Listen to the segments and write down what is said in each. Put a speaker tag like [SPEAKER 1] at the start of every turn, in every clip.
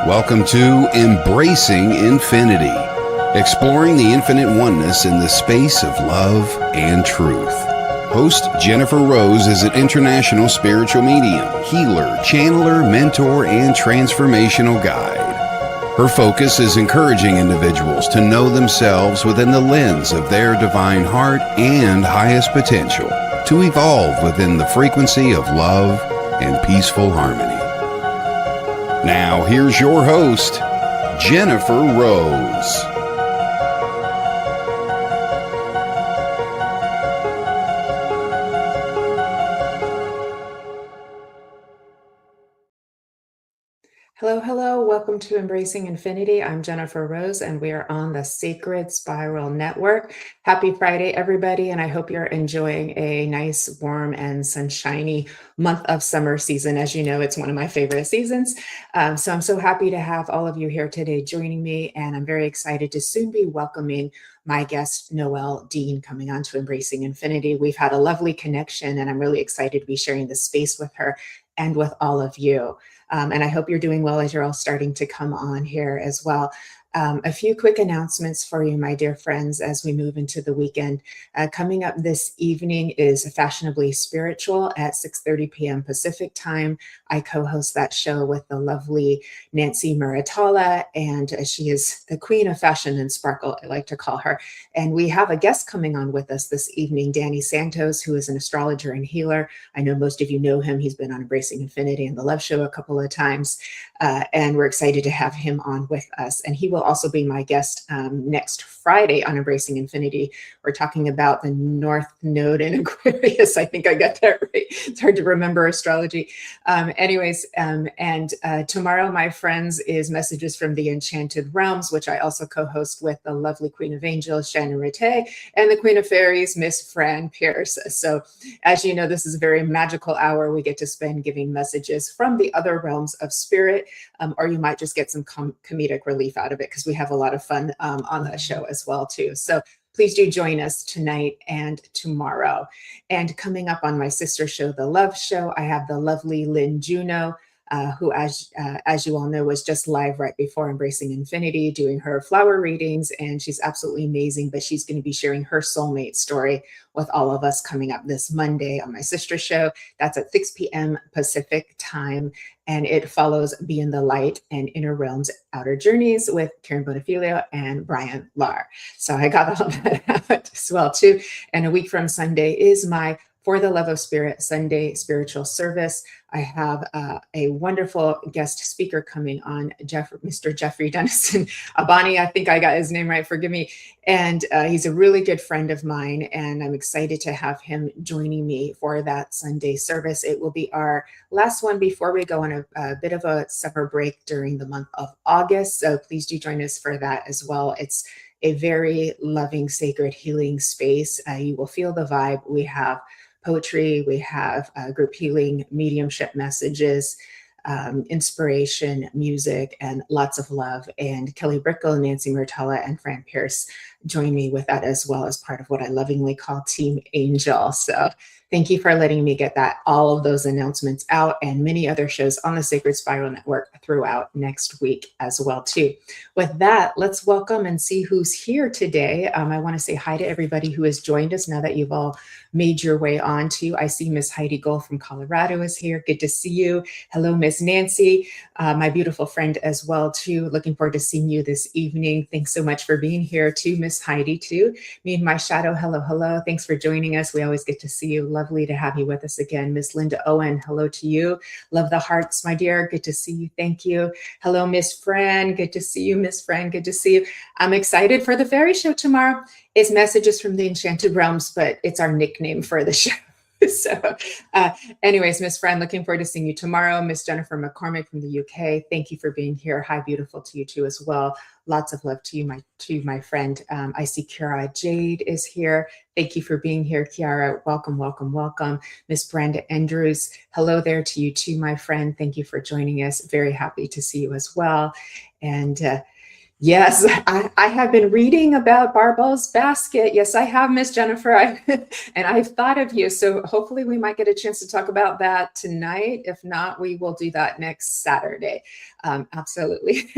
[SPEAKER 1] Welcome to Embracing Infinity, exploring the infinite oneness in the space of love and truth. Host Jennifer Rose is an international spiritual medium, healer, channeler, mentor, and transformational guide. Her focus is encouraging individuals to know themselves within the lens of their divine heart and highest potential, to evolve within the frequency of love and peaceful harmony. Now, here's your host, Jennifer Rose.
[SPEAKER 2] Hello. Welcome to Embracing Infinity. I'm Jennifer Rose, and we are on the Sacred Spiral Network. Happy Friday, everybody, and I hope you're enjoying a nice, warm, and sunshiny month of summer season. As you know, it's one of my favorite seasons. So I'm so happy to have all of you here today joining me, and I'm very excited to soon be welcoming my guest, Noelle Deane, coming on to Embracing Infinity. We've had a lovely connection, and I'm really excited to be sharing this space with her and with all of you. And I hope you're doing well as you're all starting to come on here as well. A few quick announcements for you, my dear friends, as we move into the weekend. Coming up this evening is Fashionably Spiritual at 6:30 p.m. Pacific time. I co-host that show with the lovely Nancy Muratalla, and she is the queen of fashion and sparkle, I like to call her. And we have a guest coming on with us this evening, Danny Santos, who is an astrologer and healer. I know most of you know him. He's been on Embracing Infinity and the Love Show a couple of times. And we're excited to have him on with us. And he will also be my guest next Friday on Embracing Infinity. We're talking about the North Node in Aquarius. I think I got that right. It's hard to remember astrology. Tomorrow, my friends, is Messages from the Enchanted Realms, which I also co-host with the lovely Queen of Angels, Shannon Rattay, and the Queen of Fairies, Miss Fran Pierce. So as you know, this is a very magical hour we get to spend giving messages from the other realms of spirit, or you might just get some comedic relief out of it, because we have a lot of fun on that show as well too. So please do join us tonight and tomorrow. And coming up on my sister show, The Love Show, I have the lovely Lynn Juno, who, as you all know, was just live right before Embracing Infinity doing her flower readings, and she's absolutely amazing. But she's going to be sharing her soulmate story with all of us coming up this Monday on my sister show. That's at 6 p.m. Pacific time, and it follows Be in the Light and Inner Realms Outer Journeys with Karen Bonifilio and Brian Lahr. So I got all that out as well too. And a week from Sunday is my For the Love of Spirit Sunday spiritual service. I have a wonderful guest speaker coming on, Mr. Jeffrey Dennison Abani. I think I got his name right, forgive me. And he's a really good friend of mine, and I'm excited to have him joining me for that Sunday service. It will be our last one before we go on a bit of a summer break during the month of August. So please do join us for that as well. It's a very loving, sacred, healing space. You will feel the vibe. We have poetry, we have group healing, mediumship messages, inspiration, music, and lots of love. And Kelly Brickle, Nancy Muratalla, and Fran Pierce join me with that as well, as part of what I lovingly call Team Angel. So thank you for letting me get all of those announcements out, and many other shows on the Sacred Spiral Network throughout next week as well too. With that, let's welcome and see who's here today. I want to say hi to everybody who has joined us now that you've all made your way on to. I see Miss Heidi Gold from Colorado is here. Good to see you. Hello, Miss Nancy, my beautiful friend as well too. Looking forward to seeing you this evening. Thanks so much for being here too, Miss Heidi too. Me and my shadow, hello. Thanks for joining us. We always get to see you. Lovely to have you with us again. Miss Linda Owen, hello to you. Love the hearts, my dear. Good to see you. Thank you. Hello, Miss Fran. Good to see you, Miss Fran. Good to see you. I'm excited for the fairy show tomorrow. It's Messages from the Enchanted Realms, but it's our nickname for the show. So anyways, Miss Fran, looking forward to seeing you tomorrow. Miss Jennifer McCormick from the UK, thank you for being here. Hi, beautiful to you too as well. Lots of love to you, my friend. I see Kiara Jade is here. Thank you for being here, Kiara. Welcome. Miss Brenda Andrews, hello there to you too, my friend. Thank you for joining us. Very happy to see you as well. And Yes, I have been reading about Barbell's basket. Yes, I have, Miss Jennifer. And I've thought of you. So hopefully we might get a chance to talk about that tonight. If not, we will do that next Saturday. Absolutely.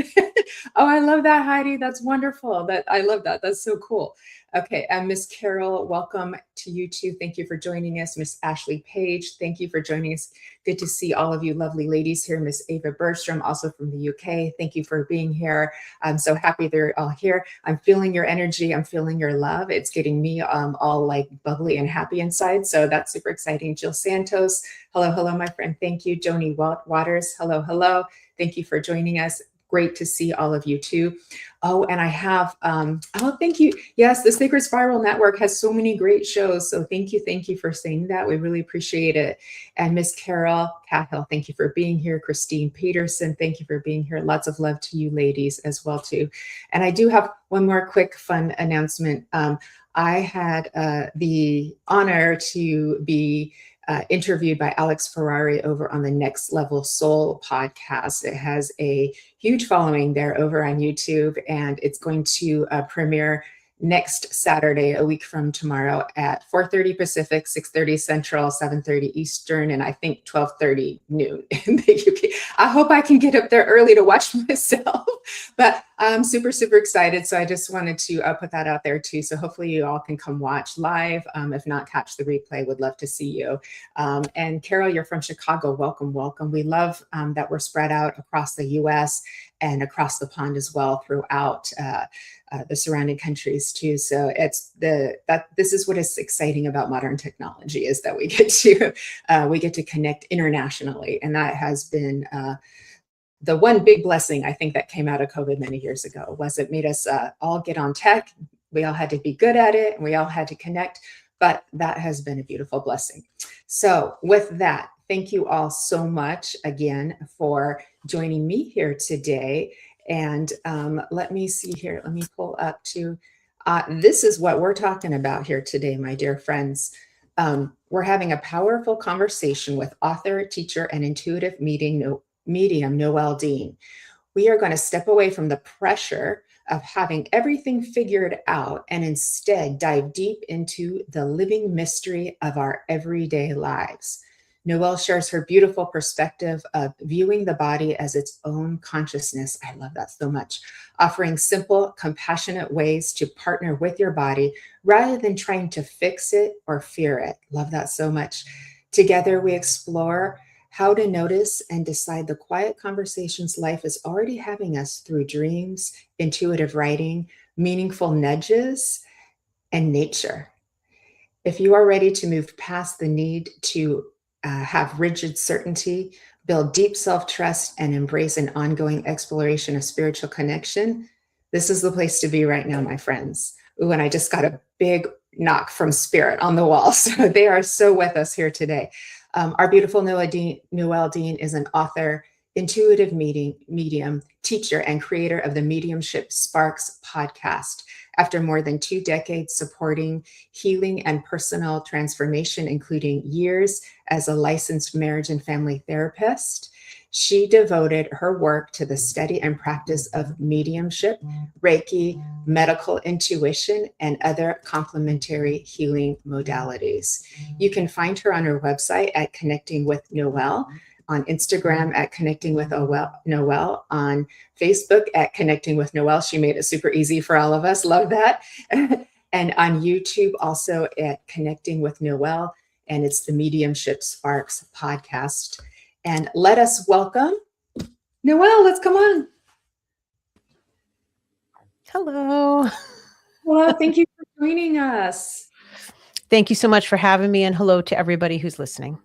[SPEAKER 2] Oh, I love that, Heidi. That's wonderful. I love that. That's so cool. Okay, and Miss Carol, welcome to you too. Thank you for joining us. Miss Ashley Page, thank you for joining us. Good to see all of you lovely ladies here. Miss Ava Bergstrom, also from the UK. Thank you for being here. I'm so happy they're all here. I'm feeling your energy. I'm feeling your love. It's getting me all like bubbly and happy inside. So that's super exciting. Jill Santos, hello, hello, my friend. Thank you. Joni Waters, hello, hello. Thank you for joining us. Great to see all of you too. Oh, and I have, oh, thank you. Yes, the Sacred Spiral Network has so many great shows. So thank you for saying that. We really appreciate it. And Miss Carol Cahill, thank you for being here. Christine Peterson, thank you for being here. Lots of love to you ladies as well too. And I do have one more quick fun announcement. I had the honor to be interviewed by Alex Ferrari over on the Next Level Soul podcast. It has a huge following there over on YouTube, and it's going to premiere next Saturday, a week from tomorrow at 4:30 Pacific, 6:30 Central, 7:30 Eastern, and I think 12:30 noon in the UK. I hope I can get up there early to watch myself, but I'm super, super excited. So I just wanted to put that out there too. So hopefully you all can come watch live. If not, catch the replay. Would love to see you. And Carol, you're from Chicago. Welcome, welcome. We love that we're spread out across the US and across the pond as well throughout the surrounding countries too. So this is what is exciting about modern technology, is that we get to connect internationally, and that has been the one big blessing I think that came out of COVID many years ago. Was it made us all get on tech. We all had to be good at it, and we all had to connect. But that has been a beautiful blessing. So with that, thank you all so much again for joining me here today. And let me see here. Let me pull up to, this is what we're talking about here today, my dear friends. We're having a powerful conversation with author, teacher, and intuitive medium Noelle Deane. We are going to step away from the pressure of having everything figured out and instead dive deep into the living mystery of our everyday lives. Noelle shares her beautiful perspective of viewing the body as its own consciousness. I love that so much. Offering simple, compassionate ways to partner with your body rather than trying to fix it or fear it. Love that so much. Together, we explore how to notice and decide the quiet conversations life is already having us through dreams, intuitive writing, meaningful nudges, and nature. If you are ready to move past the need to have rigid certainty, build deep self-trust, and embrace an ongoing exploration of spiritual connection, this is the place to be right now, my friends. Ooh, and I just got a big knock from Spirit on the wall. So they are so with us here today. Our beautiful Noelle Deane is an author, intuitive medium, teacher, and creator of the Mediumship Sparks podcast. After more than 2 decades supporting healing and personal transformation, including years as a licensed marriage and family therapist, she devoted her work to the study and practice of mediumship, Reiki, medical intuition, and other complementary healing modalities. You can find her on her website at Connecting with Noelle, on Instagram at Connecting with Noelle, on Facebook at Connecting with Noelle. She made it super easy for all of us. Love that. And on YouTube also at Connecting with Noelle, and it's the Mediumship Sparks podcast. And let us welcome Noelle. Let's come on.
[SPEAKER 3] Hello.
[SPEAKER 2] Well, thank you for joining us.
[SPEAKER 3] Thank you so much for having me, and hello to everybody who's listening.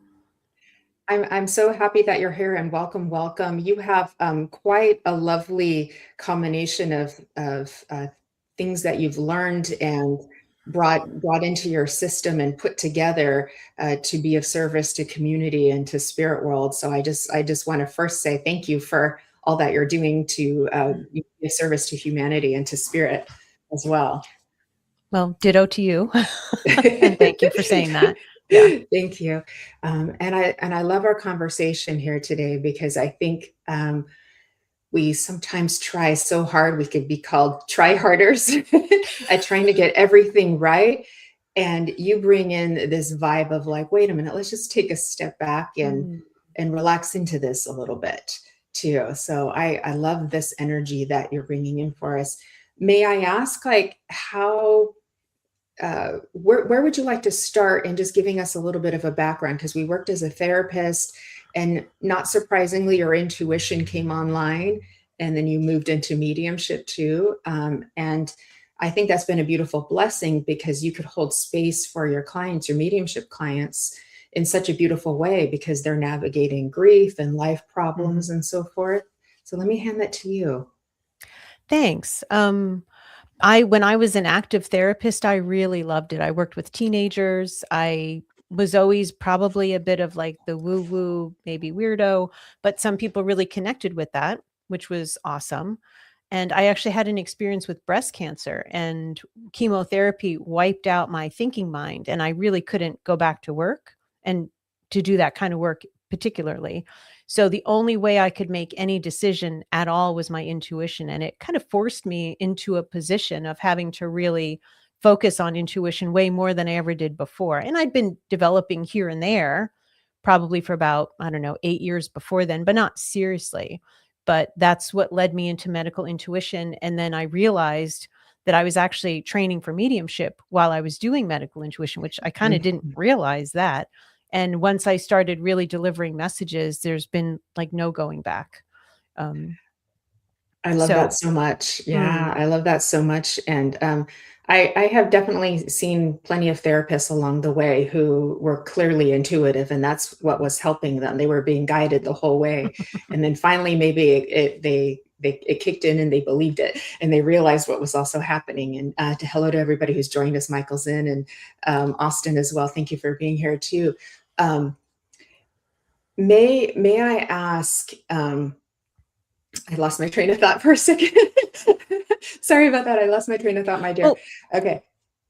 [SPEAKER 2] I'm so happy that you're here, and welcome, welcome. You have quite a lovely combination of things that you've learned and brought into your system and put together to be of service to community and to spirit world. So I just want to first say thank you for all that you're doing to be of service to humanity and to spirit as well.
[SPEAKER 3] Well, ditto to you. And thank you for saying that. Yeah.
[SPEAKER 2] Thank you. And I love our conversation here today, because I think we sometimes try so hard. We could be called try-harders at trying to get everything right. And you bring in this vibe of like, wait a minute, let's just take a step back and relax into this a little bit too. So I love this energy that you're bringing in for us. May I ask, like, how where would you like to start in just giving us a little bit of a background? Because we worked as a therapist, and not surprisingly, your intuition came online, and then you moved into mediumship too. And I think that's been a beautiful blessing because you could hold space for your clients, your mediumship clients, in such a beautiful way because they're navigating grief and life problems and so forth. So let me hand that to you.
[SPEAKER 3] Thanks. When I was an active therapist, I really loved it. I worked with teenagers. I was always probably a bit of like the woo woo, maybe weirdo, but some people really connected with that, which was awesome. And I actually had an experience with breast cancer, and chemotherapy wiped out my thinking mind. And I really couldn't go back to work and to do that kind of work particularly. So the only way I could make any decision at all was my intuition. And it kind of forced me into a position of having to really focus on intuition way more than I ever did before. And I'd been developing here and there probably for about, I don't know, 8 years before then, but not seriously. But that's what led me into medical intuition. And then I realized that I was actually training for mediumship while I was doing medical intuition, which I kind of didn't realize that. And once I started really delivering messages, there's been like no going back.
[SPEAKER 2] I love that so much. Yeah, I love that so much. And I have definitely seen plenty of therapists along the way who were clearly intuitive, and that's what was helping them. They were being guided the whole way. And then finally, maybe it kicked in and they believed it and they realized what was also happening. And hello to everybody who's joined us, Michael's in, and Austin as well. Thank you for being here too. May I ask, I lost my train of thought for a second. Sorry about that. I lost my train of thought, my dear.
[SPEAKER 3] Oh,
[SPEAKER 2] okay.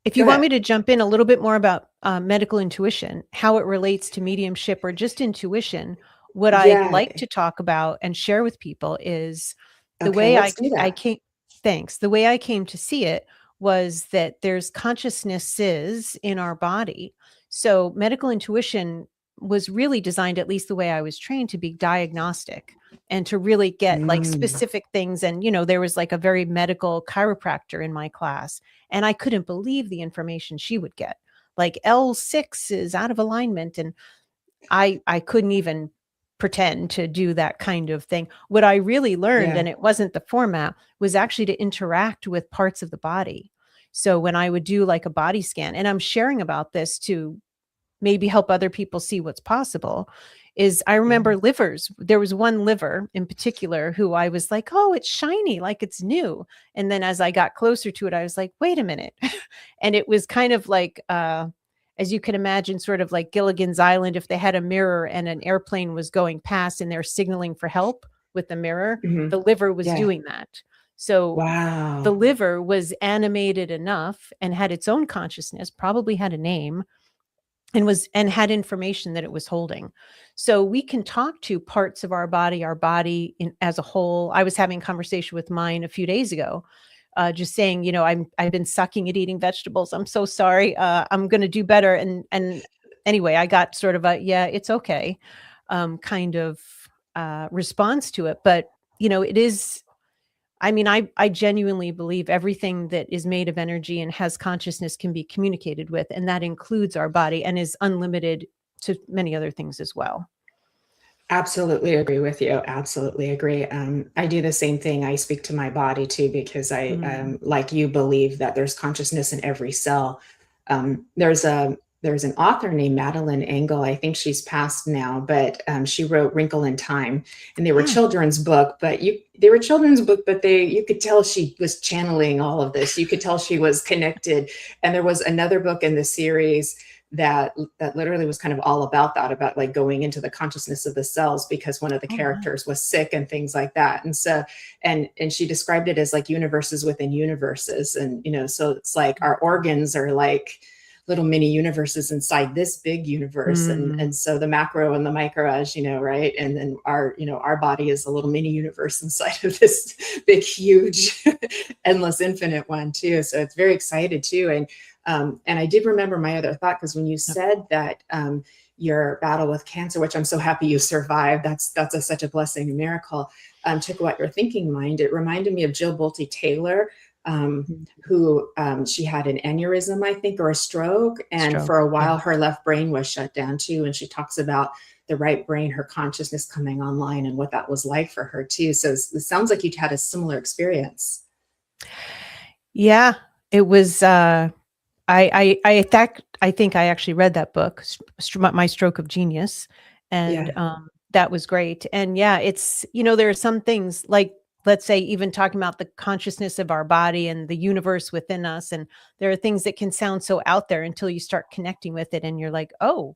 [SPEAKER 3] If you want me to jump in a little bit more about medical intuition, how it relates to mediumship or just intuition, what I'd like to talk about and share with people is the way I came. Thanks. The way I came to see it was that there's consciousnesses in our body. So medical intuition was really designed, at least the way I was trained, to be diagnostic and to really get like specific things. And, you know, there was like a very medical chiropractor in my class, and I couldn't believe the information she would get. Like L6 is out of alignment. And I couldn't even pretend to do that kind of thing. What I really learned, and it wasn't the format, was actually to interact with parts of the body. So when I would do like a body scan, and I'm sharing about this to maybe help other people see what's possible, is I remember livers. There was one liver in particular who I was like, oh, it's shiny, like it's new. And then as I got closer to it, I was like, wait a minute. And it was kind of like, as you can imagine, sort of like Gilligan's Island, if they had a mirror and an airplane was going past and they're signaling for help with the mirror, the liver was doing that. So the liver was animated enough and had its own consciousness, probably had a name, and had information that it was holding. So we can talk to parts of our body as a whole. I was having a conversation with mine a few days ago, just saying, you know, I've been sucking at eating vegetables. I'm so sorry. I'm going to do better. And anyway, I got sort of a, yeah, it's okay, kind of response to it. But, you know, it is, I mean, I genuinely believe everything that is made of energy and has consciousness can be communicated with, and that includes our body and is unlimited to many other things as well.
[SPEAKER 2] Absolutely agree with you. Absolutely agree. I do the same thing. I speak to my body too, because I, like you, believe that there's consciousness in every cell. There's an author named Madeline Engel. I think she's passed now, but she wrote Wrinkle in Time, and they were children's book. But you could tell she was channeling all of this. You could tell she was connected. And there was another book in the series that literally was kind of all about that, about like going into the consciousness of the cells, because one of the characters was sick and things like that. And so, and she described it as like universes within universes. And, you know, so it's like our organs are like little mini universes inside this big universe. And so the macro and the micro, as you know, right? And then our body is a little mini universe inside of this big, huge, endless, infinite one too. So it's very excited too. And I did remember my other thought, because when you said that your battle with cancer, which I'm so happy you survived, that's such a blessing, a miracle, took what you're thinking mind. It reminded me of Jill Bolte Taylor, who she had an aneurysm, I think, or a stroke. And for a while, her left brain was shut down too. And she talks about the right brain, her consciousness coming online, and what that was like for her too. So it sounds like you had a similar experience.
[SPEAKER 3] Yeah, it was, I think I actually read that book, My Stroke of Genius. And that was great. And yeah, it's, there are some things like, let's say, even talking about the consciousness of our body and the universe within us. And there are things that can sound so out there until you start connecting with it. And you're like, oh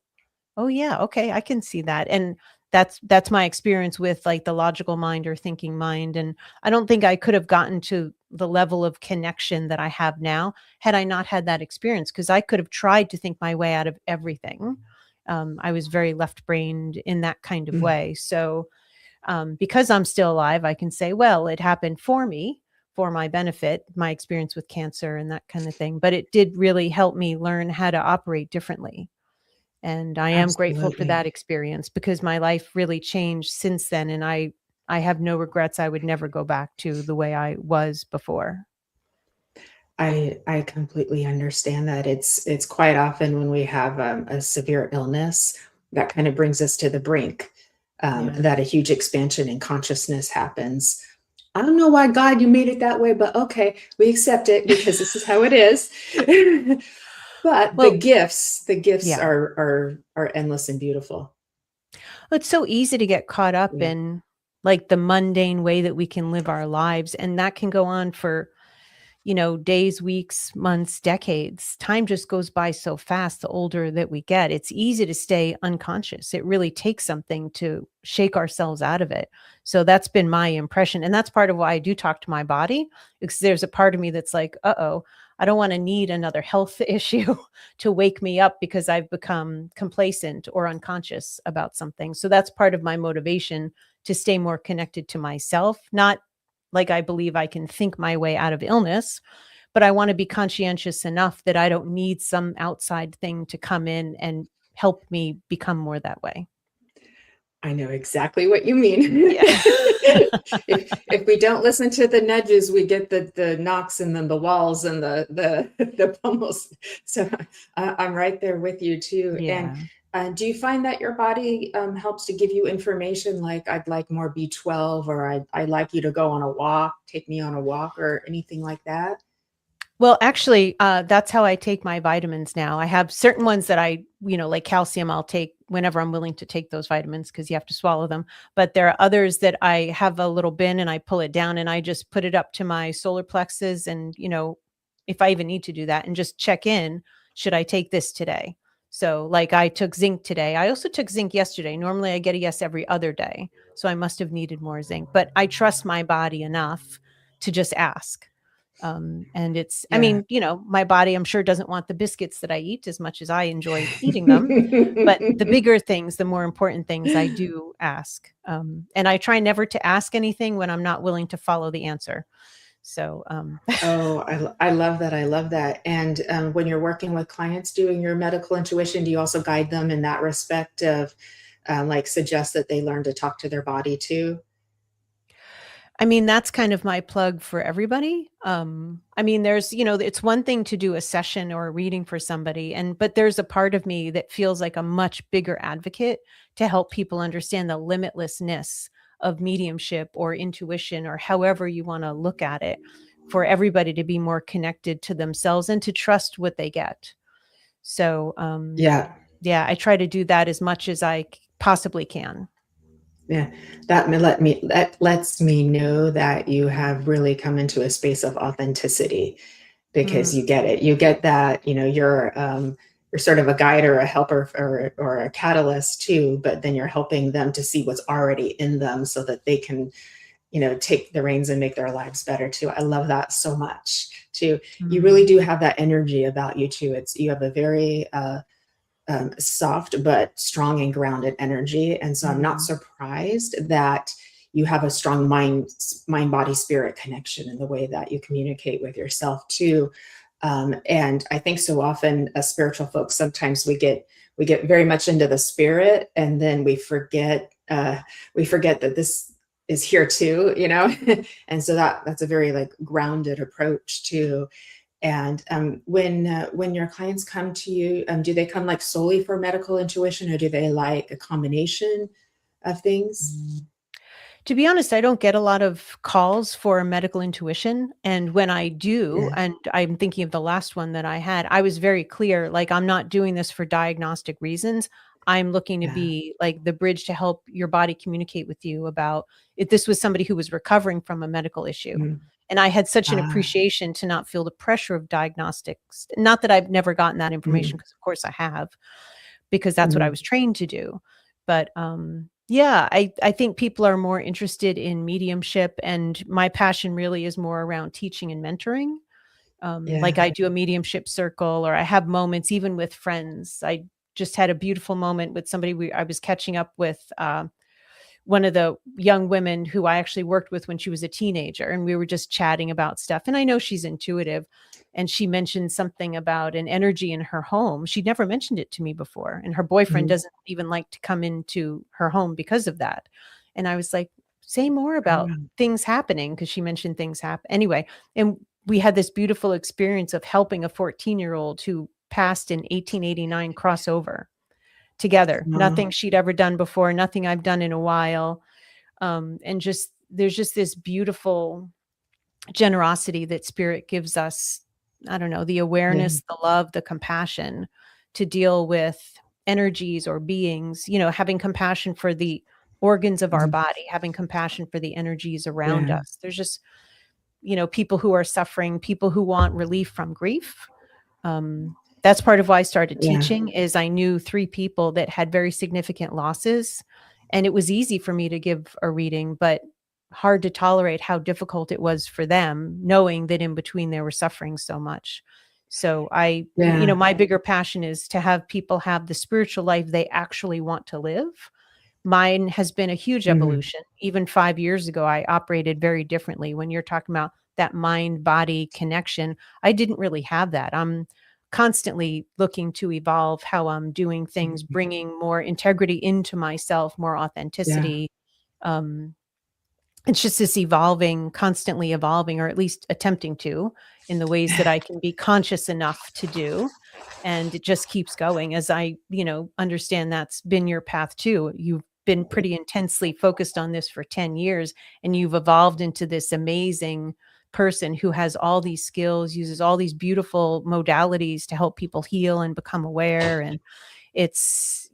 [SPEAKER 3] yeah, okay, I can see that. And that's my experience with like the logical mind or thinking mind. And I don't think I could have gotten to the level of connection that I have now had I not had that experience, because I could have tried to think my way out of everything. I was very left-brained in that kind of way. So because I'm still alive, I can say, well, it happened for me, for my benefit, my experience with cancer and that kind of thing. But it did really help me learn how to operate differently. And I am grateful for that experience, because my life really changed since then. And I have no regrets. I would never go back to the way I was before.
[SPEAKER 2] I completely understand that. It's quite often when we have a severe illness that kind of brings us to the brink, that a huge expansion in consciousness happens. I don't know why, God, you made it that way, but okay, we accept it because this is how it is. But the gifts are endless and beautiful.
[SPEAKER 3] It's so easy to get caught up in like the mundane way that we can live our lives, and that can go on for days, weeks, months, decades. Time just goes by so fast the older that we get. It's easy to stay unconscious. It really takes something to shake ourselves out of it. So that's been my impression. And that's part of why I do talk to my body, because there's a part of me that's like, I don't want to need another health issue to wake me up because I've become complacent or unconscious about something. So that's part of my motivation to stay more connected to myself, not like I believe I can think my way out of illness, but I want to be conscientious enough that I don't need some outside thing to come in and help me become more that way.
[SPEAKER 2] I know exactly what you mean. if we don't listen to the nudges, we get the knocks and then the walls and the pummels. So I'm right there with you too.
[SPEAKER 3] Yeah.
[SPEAKER 2] And do you find that your body helps to give you information like, I'd like more B12, or I'd like you to go on a walk, take me on a walk, or anything like that?
[SPEAKER 3] Well, actually, that's how I take my vitamins now. I have certain ones that like calcium, I'll take whenever I'm willing to take those vitamins because you have to swallow them. But there are others that I have a little bin and I pull it down and I just put it up to my solar plexus. And, if I even need to do that, and just check in, should I take this today? So like I took zinc today. I also took zinc yesterday. Normally I get a yes every other day. So I must have needed more zinc, but I trust my body enough to just ask. And it's, I mean, my body, I'm sure, doesn't want the biscuits that I eat as much as I enjoy eating them, but the bigger things, the more important things, I do ask. And I try never to ask anything when I'm not willing to follow the answer. So,
[SPEAKER 2] I love that. I love that. And when you're working with clients doing your medical intuition, do you also guide them in that respect of like suggest that they learn to talk to their body too?
[SPEAKER 3] I mean, that's kind of my plug for everybody. I mean, there's, it's one thing to do a session or a reading for somebody, but there's a part of me that feels like a much bigger advocate to help people understand the limitlessness of mediumship or intuition, or however you want to look at it, for everybody to be more connected to themselves and to trust what they get. So, I try to do that as much as I possibly can.
[SPEAKER 2] Yeah, that lets me know that you have really come into a space of authenticity, because you get it. You get that, you're sort of a guide or a helper or a catalyst too, but then you're helping them to see what's already in them so that they can take the reins and make their lives better too. I love that so much too. You really do have that energy about you too. You have a very soft but strong and grounded energy. And so I'm not surprised that you have a strong mind body spirit connection in the way that you communicate with yourself too. And I think so often as spiritual folks, sometimes we get very much into the spirit, and then we forget that this is here too, and so that's a very like grounded approach too. And when your clients come to you, do they come like solely for medical intuition, or do they like a combination of things?
[SPEAKER 3] To be honest, I don't get a lot of calls for medical intuition. And when I do, and I'm thinking of the last one that I had, I was very clear, like, I'm not doing this for diagnostic reasons. I'm looking to be like the bridge to help your body communicate with you about if this was somebody who was recovering from a medical issue. And I had such an appreciation to not feel the pressure of diagnostics. Not that I've never gotten that information, because of course I have, because that's what I was trained to do. But yeah, I think people are more interested in mediumship, and my passion really is more around teaching and mentoring. Like I do a mediumship circle, or I have moments even with friends. I just had a beautiful moment with somebody I was catching up with, one of the young women who I actually worked with when she was a teenager, and we were just chatting about stuff. And I know she's intuitive, and she mentioned something about an energy in her home. She'd never mentioned it to me before, and her boyfriend doesn't even like to come into her home because of that. And I was like, say more about things happening, because she mentioned things happen anyway. And we had this beautiful experience of helping a 14-year-old who passed in 1889 crossover together. Nothing she'd ever done before, nothing I've done in a while. And there's just this beautiful generosity that spirit gives us. I don't know, the awareness, the love, the compassion to deal with energies or beings, having compassion for the organs of our body, having compassion for the energies around us. There's just, people who are suffering, people who want relief from grief. That's part of why I started teaching, is I knew 3 people that had very significant losses, and it was easy for me to give a reading, but hard to tolerate how difficult it was for them, knowing that in between they were suffering so much. So my bigger passion is to have people have the spiritual life they actually want to live. Mine has been a huge evolution. Even 5 years ago, I operated very differently. When you're talking about that mind-body connection, I didn't really have that. I'm constantly looking to evolve how I'm doing things, bringing more integrity into myself, more authenticity. It's just this constantly evolving, or at least attempting to, in the ways that I can be conscious enough to do. And it just keeps going, as I, understand that's been your path too. You've been pretty intensely focused on this for 10 years, and you've evolved into this amazing person who has all these skills, uses all these beautiful modalities to help people heal and become aware. And it's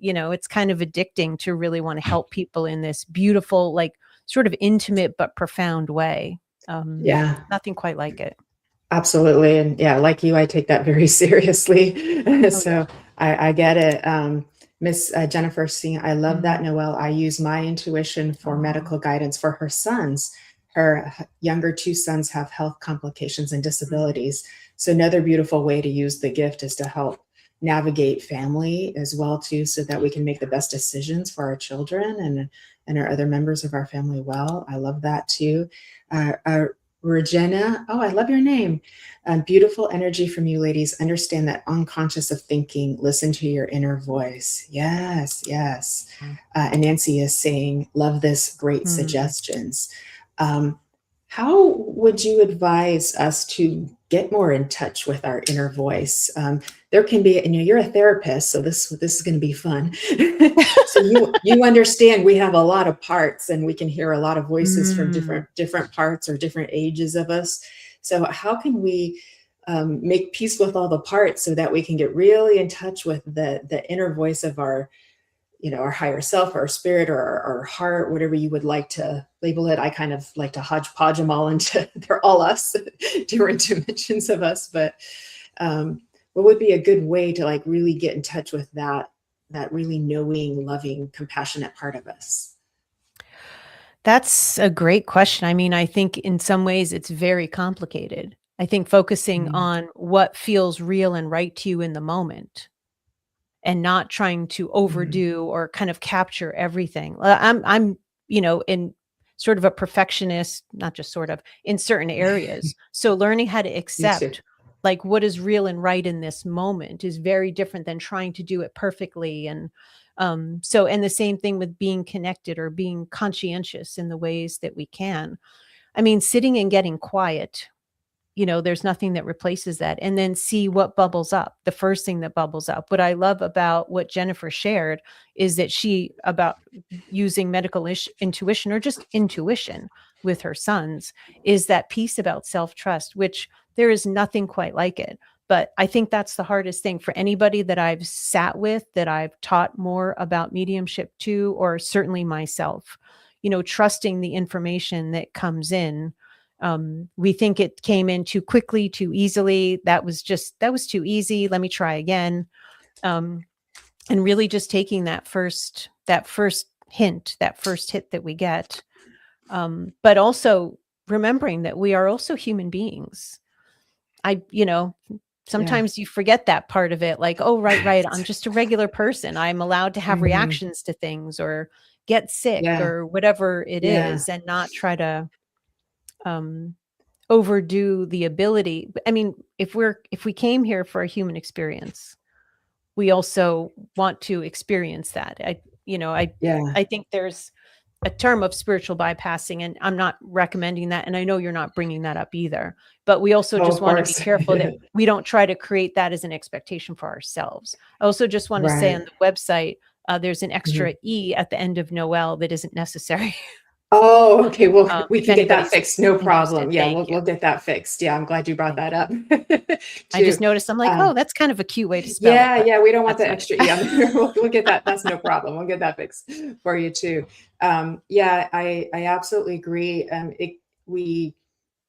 [SPEAKER 3] kind of addicting to really want to help people in this beautiful, like sort of intimate but profound way. Nothing quite like it.
[SPEAKER 2] Absolutely. And like you, I take that very seriously. So I get it. Miss Jennifer C., I love that, Noelle. I use my intuition for medical guidance for her sons. Her younger 2 sons have health complications and disabilities. So another beautiful way to use the gift is to help navigate family as well too, so that we can make the best decisions for our children and our other members of our family well. I love that too. Regina, I love your name. Beautiful energy from you ladies. Understand that unconscious of thinking, listen to your inner voice. Yes. And Nancy is saying, love this, great suggestions. How would you advise us to get more in touch with our inner voice? There can be, you're a therapist, so this is going to be fun. So you understand we have a lot of parts, and we can hear a lot of voices from different parts or different ages of us. So how can we make peace with all the parts so that we can get really in touch with the inner voice of our our higher self, or our spirit, or our heart, whatever you would like to label it. I kind of like to hodgepodge them all into, they're all us, different dimensions of us. But what would be a good way to like really get in touch with that really knowing, loving, compassionate part of us?
[SPEAKER 3] That's a great question. I mean, I think in some ways it's very complicated. I think focusing on what feels real and right to you in the moment and not trying to overdo or kind of capture everything. I'm, in sort of a perfectionist, not just sort of, in certain areas. So learning how to
[SPEAKER 2] Me too.
[SPEAKER 3] accept like what is real and right in this moment is very different than trying to do it perfectly. And and the same thing with being connected or being conscientious in the ways that we can. I mean, sitting and getting quiet, there's nothing that replaces that. And then see what bubbles up. The first thing that bubbles up. What I love about what Jennifer shared is that about using medical intuition or just intuition with her sons is that piece about self-trust, which there is nothing quite like it. But I think that's the hardest thing for anybody that I've sat with, that I've taught more about mediumship to, or certainly myself, trusting the information that comes in. We think it came in too quickly, too easily. That was too easy. Let me try again. And really just taking that first hint, that first hit that we get. But also remembering that we are also human beings. Sometimes you forget that part of it. Like, oh, right. I'm just a regular person. I'm allowed to have reactions to things or get sick or whatever it is, and not try to overdo the ability. I mean, if we came here for a human experience, we also want to experience that. I think there's a term of spiritual bypassing, and I'm not recommending that. And I know you're not bringing that up either, but we also just want to be careful that we don't try to create that as an expectation for ourselves. I also just want to say on the website, there's an extra E at the end of Noelle that isn't necessary.
[SPEAKER 2] Oh, okay. Well, we can get that fixed. No problem. Yeah, we'll get that fixed. Yeah, I'm glad you brought that up.
[SPEAKER 3] I just noticed, I'm like, oh, that's kind of a cute way to spell
[SPEAKER 2] it. Yeah, we don't want the extra E on there. We'll get that. That's no problem. We'll get that fixed for you too. I absolutely agree.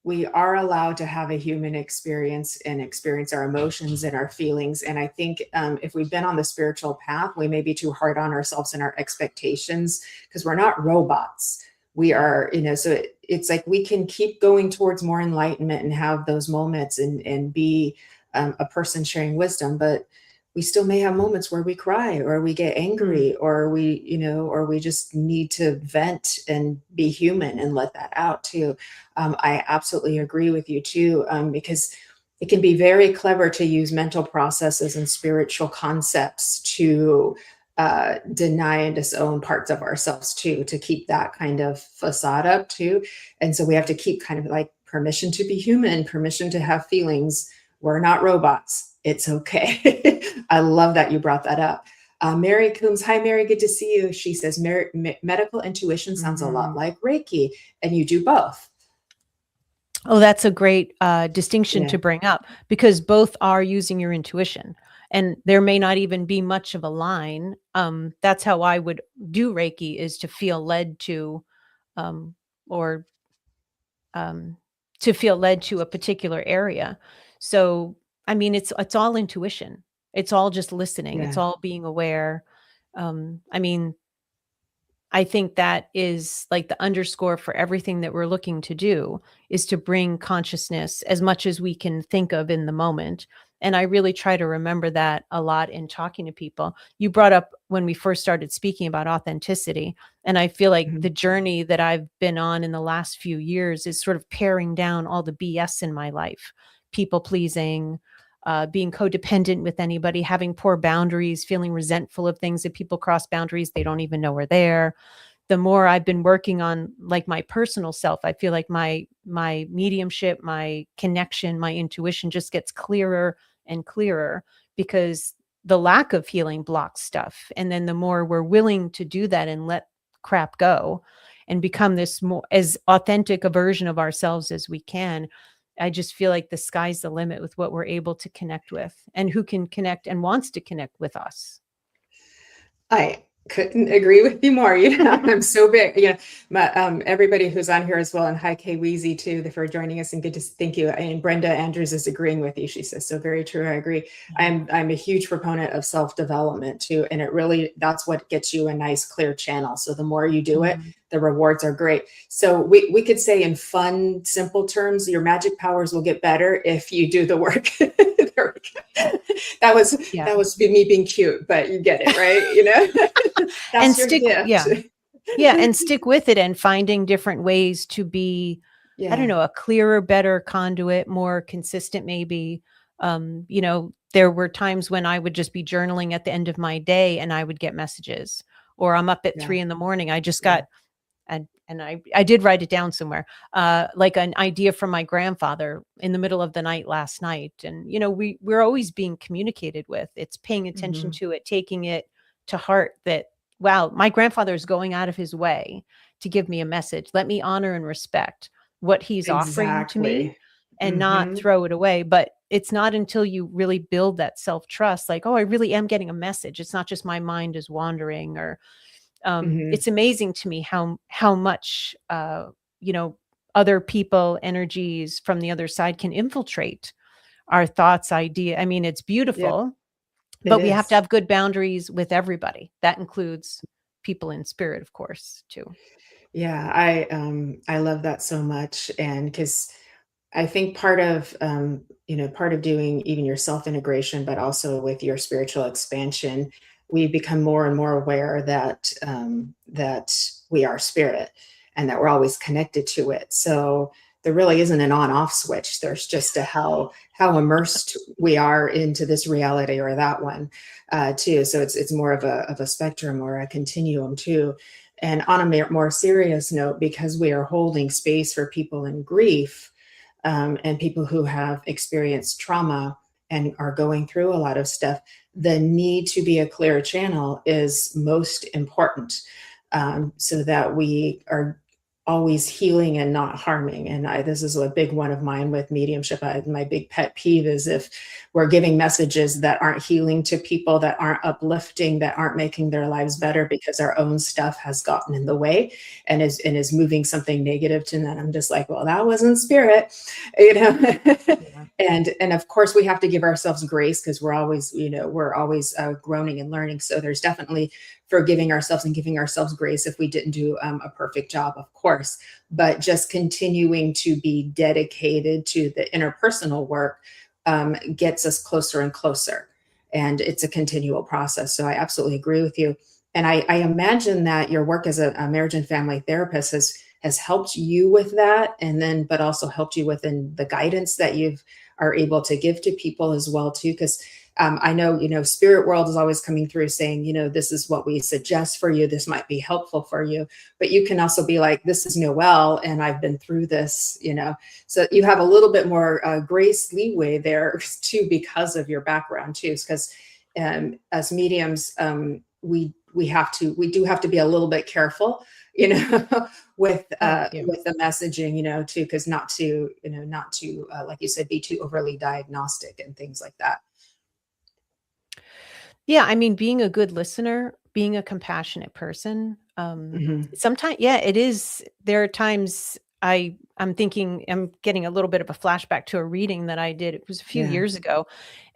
[SPEAKER 2] We are allowed to have a human experience and experience our emotions and our feelings. And I think if we've been on the spiritual path, we may be too hard on ourselves and our expectations, because we're not robots. We are, so it's like we can keep going towards more enlightenment and have those moments and be a person sharing wisdom, but we still may have moments where we cry or we get angry or we just need to vent and be human and let that out too. I absolutely agree with you too, because it can be very clever to use mental processes and spiritual concepts to deny and disown parts of ourselves too, to keep that kind of facade up too. And so we have to keep kind of like permission to be human, permission to have feelings. We're not robots. It's okay. I love that you brought that up. Mary Coombs, hi Mary, good to see you. She says medical intuition sounds a lot like Reiki, and you do both.
[SPEAKER 3] Oh, that's a great distinction to bring up, because both are using your intuition. And there may not even be much of a line. That's how I would do Reiki, is to feel led to, to feel led to a particular area. So, I mean, it's all intuition. It's all just listening. It's all being aware. I mean, I think that is like the underscore for everything that we're looking to do, is to bring consciousness as much as we can think of in the moment. And I really try to remember that a lot in talking to people. You brought up when we first started speaking about authenticity. And I feel like the journey that I've been on in the last few years is sort of paring down all the BS in my life, people pleasing, being codependent with anybody, having poor boundaries, feeling resentful of things that people cross boundaries they don't even know are there. The more I've been working on like my personal self, I feel like my mediumship, my connection, my intuition just gets clearer and clearer, because the lack of healing blocks stuff. And then the more we're willing to do that and let crap go and become this more as authentic a version of ourselves as we can, I just feel like the sky's the limit with what we're able to connect with and who can connect and wants to connect with us.
[SPEAKER 2] Couldn't agree with you more. I'm so big. Everybody who's on here as well, and hi Kay Weezy too, for joining us, and good to thank you. And Brenda Andrews is agreeing with you. She says so very true. I agree. I'm a huge proponent of self-development too, and that's what gets you a nice clear channel. So the more you do it, the rewards are great. So we could say in fun, simple terms, your magic powers will get better if you do the work. That was me being cute, but you get it, right? That's
[SPEAKER 3] and
[SPEAKER 2] your gift.
[SPEAKER 3] and stick with it and finding different ways to be, I don't know, a clearer, better conduit, more consistent maybe. There were times when I would just be journaling at the end of my day and I would get messages, or I'm up at 3 a.m. I just got, and I did write it down somewhere, like an idea from my grandfather in the middle of the night last night. And, we're always being communicated with. It's paying attention to it, taking it to heart that, wow, my grandfather is going out of his way to give me a message. Let me honor and respect what he's offering to me and not throw it away. But it's not until you really build that self-trust, like, oh, I really am getting a message. It's not just my mind is wandering, or it's amazing to me how much, other people, energies from the other side can infiltrate our thoughts, idea. I mean, it's beautiful, but we have to have good boundaries with everybody. That includes people in spirit, of course, too.
[SPEAKER 2] Yeah, I love that so much. And because I think part of doing even your self-integration, but also with your spiritual expansion, we become more and more aware that we are spirit and that we're always connected to it. So there really isn't an on-off switch. There's just how immersed we are into this reality or that one too. So it's more of a spectrum or a continuum too. And on a more serious note, because we are holding space for people in grief, and people who have experienced trauma and are going through a lot of stuff, the need to be a clear channel is most important, so that we are always healing and not harming. And this is a big one of mine with mediumship. My big pet peeve is if we're giving messages that aren't healing to people, that aren't uplifting, that aren't making their lives better because our own stuff has gotten in the way and is moving something negative to them. I'm just like, well, that wasn't spirit, And of course we have to give ourselves grace, because we're always growing and learning. So there's definitely forgiving ourselves and giving ourselves grace if we didn't do a perfect job, of course, but just continuing to be dedicated to the interpersonal work gets us closer and closer. And it's a continual process. So I absolutely agree with you. And I imagine that your work as a marriage and family therapist has helped you with that, and then but also helped you within the guidance that you are able to give to people as well too. Because I know, spirit world is always coming through saying, this is what we suggest for you. This might be helpful for you, but you can also be like, this is Noelle and I've been through this, so you have a little bit more grace leeway there too, because of your background too. Because as mediums, we do have to be a little bit careful, with the messaging, too, because not to like you said, be too overly diagnostic and things like that.
[SPEAKER 3] Yeah, I mean, being a good listener, being a compassionate person. Sometimes, it is. There are times I'm thinking, I'm getting a little bit of a flashback to a reading that I did. It was a few years ago,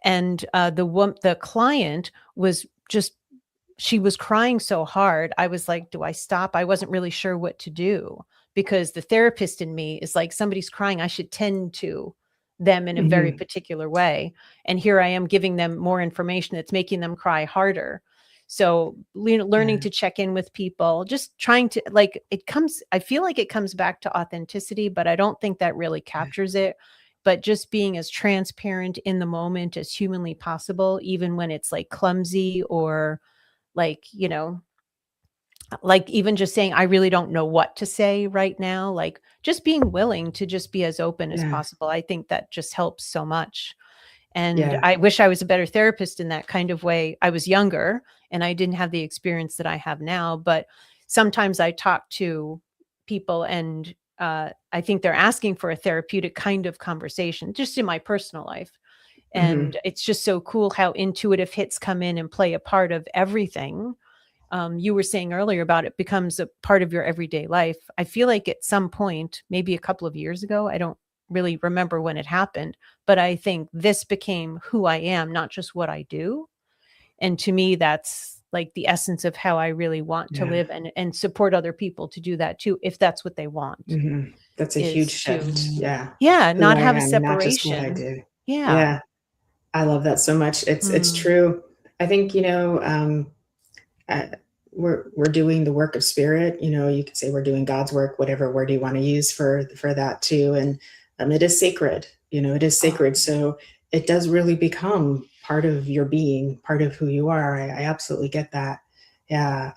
[SPEAKER 3] and the client was she was crying so hard. I was like, do I stop? I wasn't really sure what to do, because the therapist in me is like, somebody's crying, I should tend to them in a very particular way. And here I am giving them more information that's making them cry harder. So, learning to check in with people, just trying to, I feel like it comes back to authenticity, but I don't think that really captures it. But just being as transparent in the moment as humanly possible, even when it's like clumsy, or even just saying, I really don't know what to say right now. Like, just being willing to just be as open as possible. I think that just helps so much. And I wish I was a better therapist in that kind of way. I was younger and I didn't have the experience that I have now, but sometimes I talk to people and I think they're asking for a therapeutic kind of conversation, just in my personal life. And it's just so cool how intuitive hits come in and play a part of everything. you were saying earlier about it becomes a part of your everyday life. I feel like at some point, maybe a couple of years ago, I don't really remember when it happened, but I think this became who I am, not just what I do. And to me, that's like the essence of how I really want to live, and support other people to do that too, if that's what they want.
[SPEAKER 2] That's a huge shift.
[SPEAKER 3] Yeah,
[SPEAKER 2] Who
[SPEAKER 3] not
[SPEAKER 2] I
[SPEAKER 3] have a
[SPEAKER 2] am, not just what I
[SPEAKER 3] separation.
[SPEAKER 2] do.
[SPEAKER 3] Yeah.
[SPEAKER 2] I love that so much. It's true. I think, uh, we're doing the work of spirit. You could say we're doing God's work, whatever word you want to use for that too. And it is sacred. It is sacred. So it does really become part of your being, part of who you are. I absolutely get that. Yeah.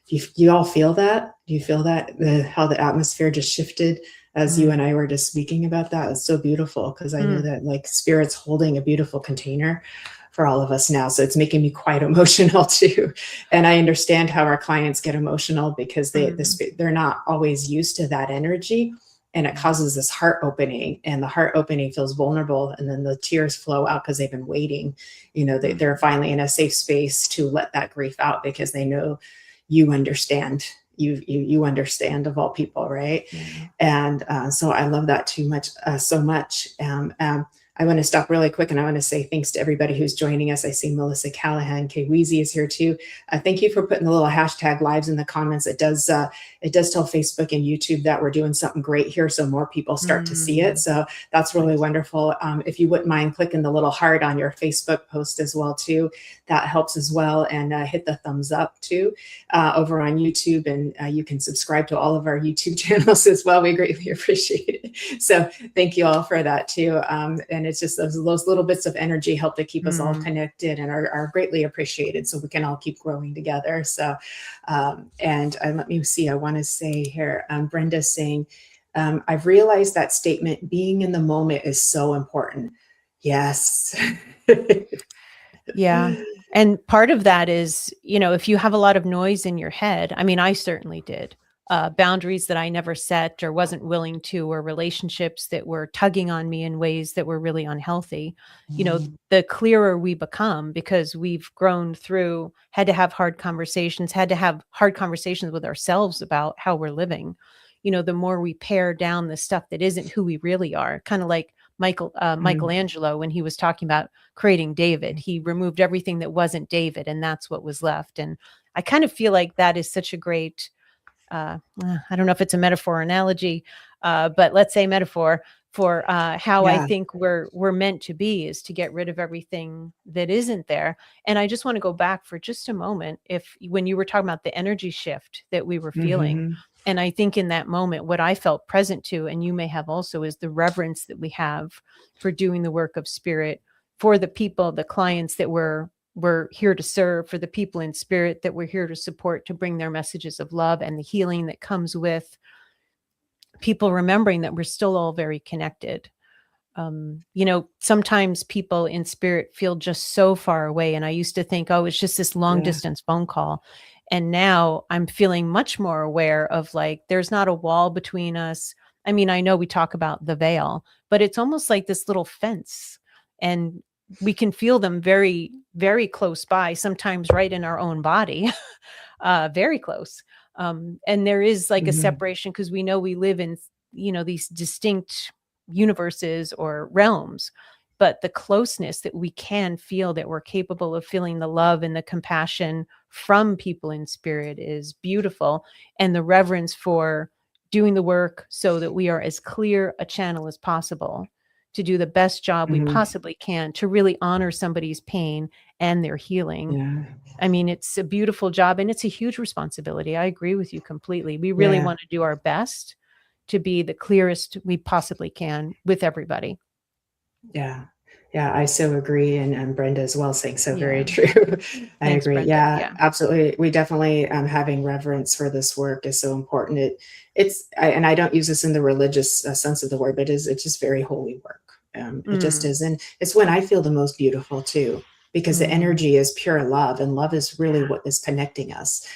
[SPEAKER 2] You all feel that? Do you feel that how the atmosphere just shifted as you and I were just speaking about that? It's so beautiful, because I know that like spirit's holding a beautiful container for all of us now. So it's making me quite emotional too. And I understand how our clients get emotional, because they're not always used to that energy. And it causes this heart opening, and the heart opening feels vulnerable. And then the tears flow out because they've been waiting. They're finally in a safe space to let that grief out, because they know you understand. You understand, of all people, right? And so I love that so much. I want to stop really quick, and I want to say thanks to everybody who's joining us. I see Melissa Callahan, Kay Weezy is here too. Thank you for putting the little hashtag lives in the comments. It does tell Facebook and YouTube that we're doing something great here, so more people start to see it. So that's really wonderful. If you wouldn't mind clicking the little heart on your Facebook post as well too, that helps as well. And hit the thumbs up too over on YouTube, and you can subscribe to all of our YouTube channels as well. We greatly appreciate it. So thank you all for that too. And it's just those little bits of energy help to keep us all connected, and are greatly appreciated, so we can all keep growing together. So, and let me see, I want to say here, Brenda's saying, I've realized that statement, being in the moment, is so important. Yes.
[SPEAKER 3] Yeah. And part of that is, if you have a lot of noise in your head, I mean, I certainly did. Boundaries that I never set or wasn't willing to, or relationships that were tugging on me in ways that were really unhealthy. The clearer we become, because we've grown through, had to have hard conversations with ourselves about how we're living. The more we pare down the stuff that isn't who we really are, kind of like Michelangelo, when he was talking about creating David, he removed everything that wasn't David, and that's what was left. And I kind of feel like that is such a great, I don't know if it's a metaphor or analogy, but let's say metaphor for how I think we're meant to be, is to get rid of everything that isn't there. And I just want to go back for just a moment, when you were talking about the energy shift that we were feeling. And I think in that moment, what I felt present to, and you may have also, is the reverence that we have for doing the work of spirit, for the people, the clients that we're here to serve, for the people in spirit that we're here to support, to bring their messages of love, and the healing that comes with people remembering that we're still all very connected. Sometimes people in spirit feel just so far away. And I used to think, oh, it's just this long distance phone call. And now I'm feeling much more aware of, like, there's not a wall between us. I mean, I know we talk about the veil, but it's almost like this little fence, and we can feel them very, very close by, sometimes right in our own body, very close. And there is like a separation, because we know we live in, these distinct universes or realms, but the closeness that we can feel, that we're capable of feeling the love and the compassion from people in spirit, is beautiful. And the reverence for doing the work so that we are as clear a channel as possible to do the best job we possibly can to really honor somebody's pain and their healing. I mean, it's a beautiful job, and it's a huge responsibility. I agree with you completely. We really want to do our best to be the clearest we possibly can with everybody.
[SPEAKER 2] Yeah, I so agree. And Brenda as well saying so very true. I
[SPEAKER 3] Thanks,
[SPEAKER 2] agree.
[SPEAKER 3] Brenda.
[SPEAKER 2] Yeah, absolutely. We definitely, having reverence for this work is so important. And I don't use this in the religious sense of the word, but it's just very holy work. It just is. And it's when I feel the most beautiful too, because the energy is pure love, and love is really what is connecting us.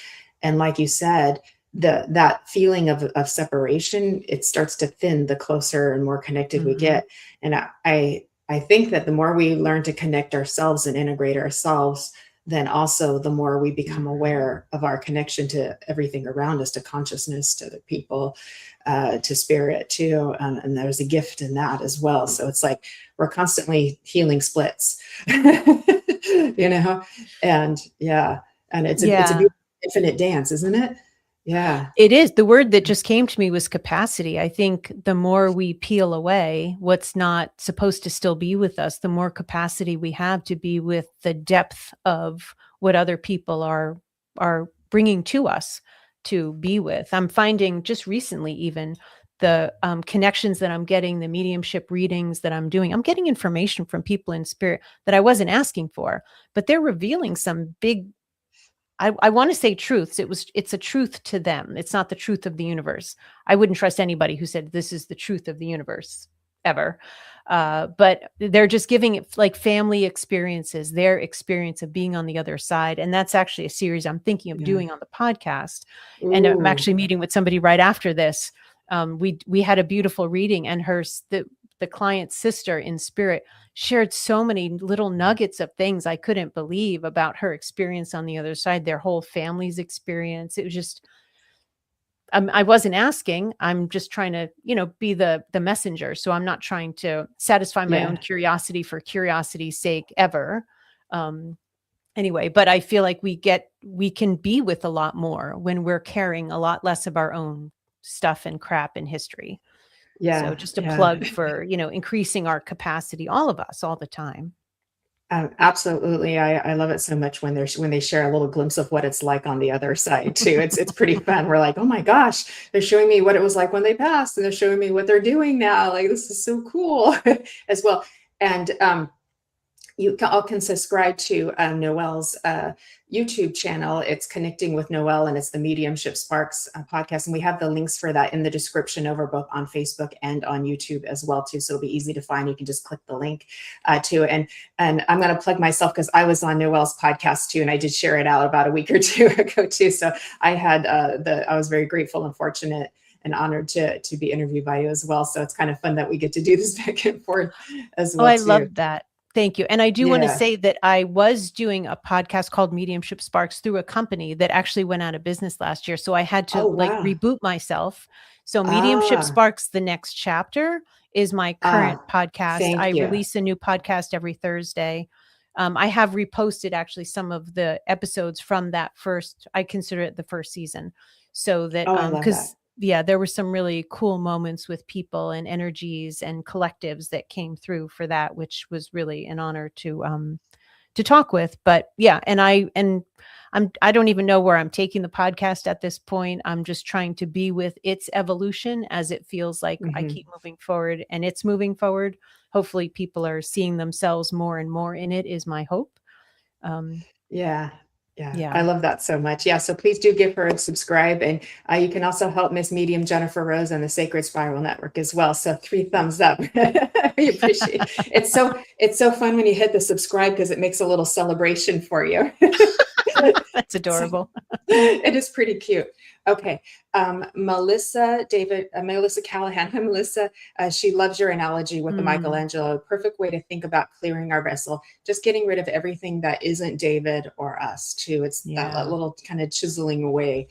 [SPEAKER 2] And like you said, that feeling of separation, it starts to thin the closer and more connected we get. And I think that the more we learn to connect ourselves and integrate ourselves, then also the more we become aware of our connection to everything around us, to consciousness, to the people, to spirit too. And there's a gift in that as well. So it's like we're constantly healing splits, you know, and and it's a beautiful infinite dance, isn't it? Yeah.
[SPEAKER 3] It is. The word that just came to me was capacity. I think the more we peel away what's not supposed to still be with us, the more capacity we have to be with the depth of what other people are bringing to us to be with. I'm finding just recently, even the connections that I'm getting, the mediumship readings that I'm doing, I'm getting information from people in spirit that I wasn't asking for, but they're revealing some big, I want to say truths. It's a truth to them. It's not the truth of the universe. I wouldn't trust anybody who said this is the truth of the universe ever. But they're just giving it like family experiences, their experience of being on the other side. And that's actually a series I'm thinking of doing on the podcast.
[SPEAKER 2] Ooh.
[SPEAKER 3] And I'm actually meeting with somebody right after this. We had a beautiful reading, and the client's sister in spirit shared so many little nuggets of things I couldn't believe about her experience on the other side, their whole family's experience. It was just, I wasn't asking. I'm just trying to, be the messenger. So I'm not trying to satisfy my own curiosity for curiosity's sake ever. Anyway, but I feel like we can be with a lot more when we're caring a lot less of our own stuff and crap in history.
[SPEAKER 2] Yeah.
[SPEAKER 3] So just a plug for, increasing our capacity, all of us, all the time.
[SPEAKER 2] Absolutely. I love it so much when they share a little glimpse of what it's like on the other side too. It's pretty fun. We're like, oh my gosh, they're showing me what it was like when they passed, and they're showing me what they're doing now. Like, this is so cool as well. And you all can subscribe to Noelle's YouTube channel. It's Connecting with Noelle, and it's the Mediumship Sparks podcast. And we have the links for that in the description over both on Facebook and on YouTube as well too. So it'll be easy to find. You can just click the link to it. And I'm going to plug myself because I was on Noelle's podcast too, and I did share it out about a week or two ago too. So I had I was very grateful and fortunate and honored to be interviewed by you as well. So it's kind of fun that we get to do this back and forth as well.
[SPEAKER 3] Oh, I love that. Thank you. And I do want to say that I was doing a podcast called Mediumship Sparks through a company that actually went out of business last year. So I had to reboot myself. So Mediumship Sparks, the next chapter, is my current podcast. I release a new podcast every Thursday. I have reposted actually some of the episodes from that I consider it the first season. So that, because there were some really cool moments with people and energies and collectives that came through for that, which was really an honor to talk with. But I don't even know where I'm taking the podcast at this point. I'm just trying to be with its evolution as it feels like I keep moving forward, and it's moving forward. Hopefully people are seeing themselves more and more in it, is my hope.
[SPEAKER 2] Yeah, I love that so much. Yeah, so please do give her a subscribe, and you can also help Miss Medium Jennifer Rose on the Sacred Spiral Network as well. So 3 thumbs up. We appreciate it. It's so fun when you hit the subscribe, because it makes a little celebration for you.
[SPEAKER 3] That's adorable.
[SPEAKER 2] It is pretty cute. Okay. Melissa Callahan. Hi, Melissa. She loves your analogy with the Michelangelo. Perfect way to think about clearing our vessel. Just getting rid of everything that isn't David or us too. It's that little kind of chiseling away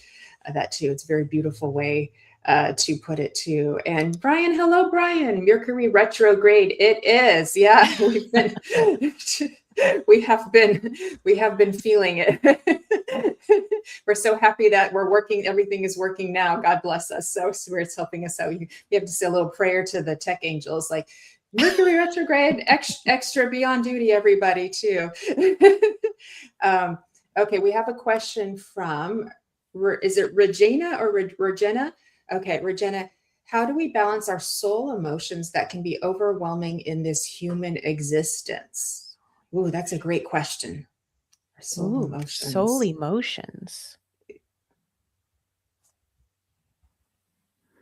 [SPEAKER 2] that too. It's a very beautiful way to put it too. And Brian, hello, Brian. Mercury retrograde. It is. Yeah. We have been feeling it. We're so happy that everything is working now. God bless us. So Spirit's helping us out. You have to say a little prayer to the tech angels, like, Mercury retrograde, extra be on duty, everybody too. Okay, we have a question from, is it Regina or Regina? Okay, Regina, how do we balance our soul emotions that can be overwhelming in this human existence? Ooh, that's a great question. Soul emotions.
[SPEAKER 3] Soul emotions.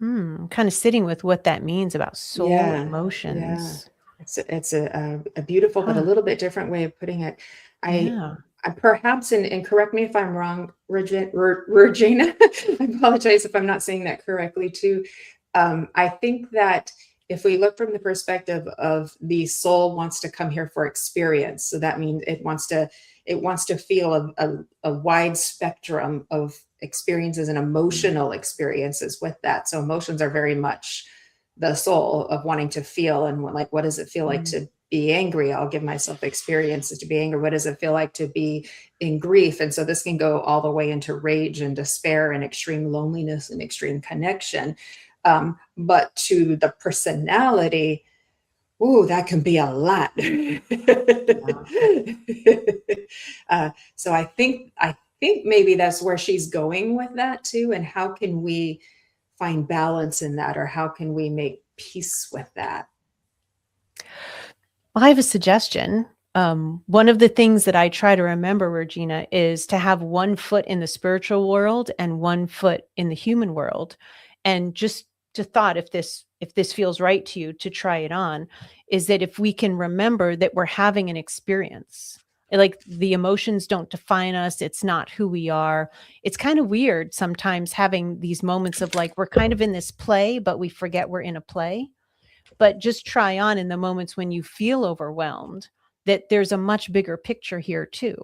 [SPEAKER 3] Kind of sitting with what that means about soul emotions.
[SPEAKER 2] Yeah. It's a beautiful but a little bit different way of putting it. I perhaps, and correct me if I'm wrong, Regina, I apologize if I'm not saying that correctly too. I think that if we look from the perspective of the soul wants to come here for experience, so that means it wants to it wants to feel a wide spectrum of experiences and emotional experiences with that. So emotions are very much the soul of wanting to feel, and like, what does it feel like to be angry? I'll give myself experiences to be angry. What does it feel like to be in grief? And so this can go all the way into rage and despair and extreme loneliness and extreme connection. But to the personality, ooh, that can be a lot. So I think maybe that's where she's going with that too. And how can we find balance in that, or how can we make peace with that?
[SPEAKER 3] I have a suggestion. One of the things that I try to remember, Regina, is to have one foot in the spiritual world and one foot in the human world. And just to thought, if this feels right to you, to try it on, is that if we can remember that we're having an experience, like the emotions don't define us, it's not who we are. It's kind of weird sometimes having these moments of like, we're kind of in this play, but we forget we're in a play. But just try on in the moments when you feel overwhelmed, that there's a much bigger picture here too.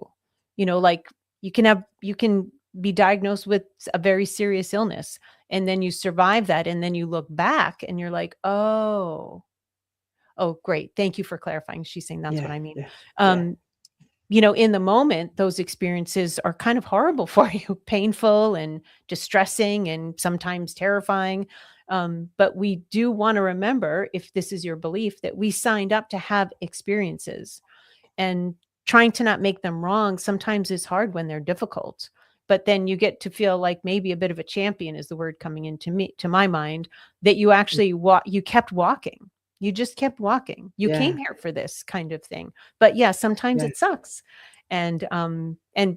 [SPEAKER 3] Like you can be diagnosed with a very serious illness, and then you survive that, and then you look back and you're like, oh, great. Thank you for clarifying. She's saying that's what I mean. In the moment, those experiences are kind of horrible for you, painful and distressing and sometimes terrifying. But we do want to remember, if this is your belief, that we signed up to have experiences, and trying to not make them wrong sometimes is hard when they're difficult. But then you get to feel like maybe a bit of a champion is the word coming into my mind, that you actually you kept walking. You just kept walking. You came here for this kind of thing. But sometimes it sucks. And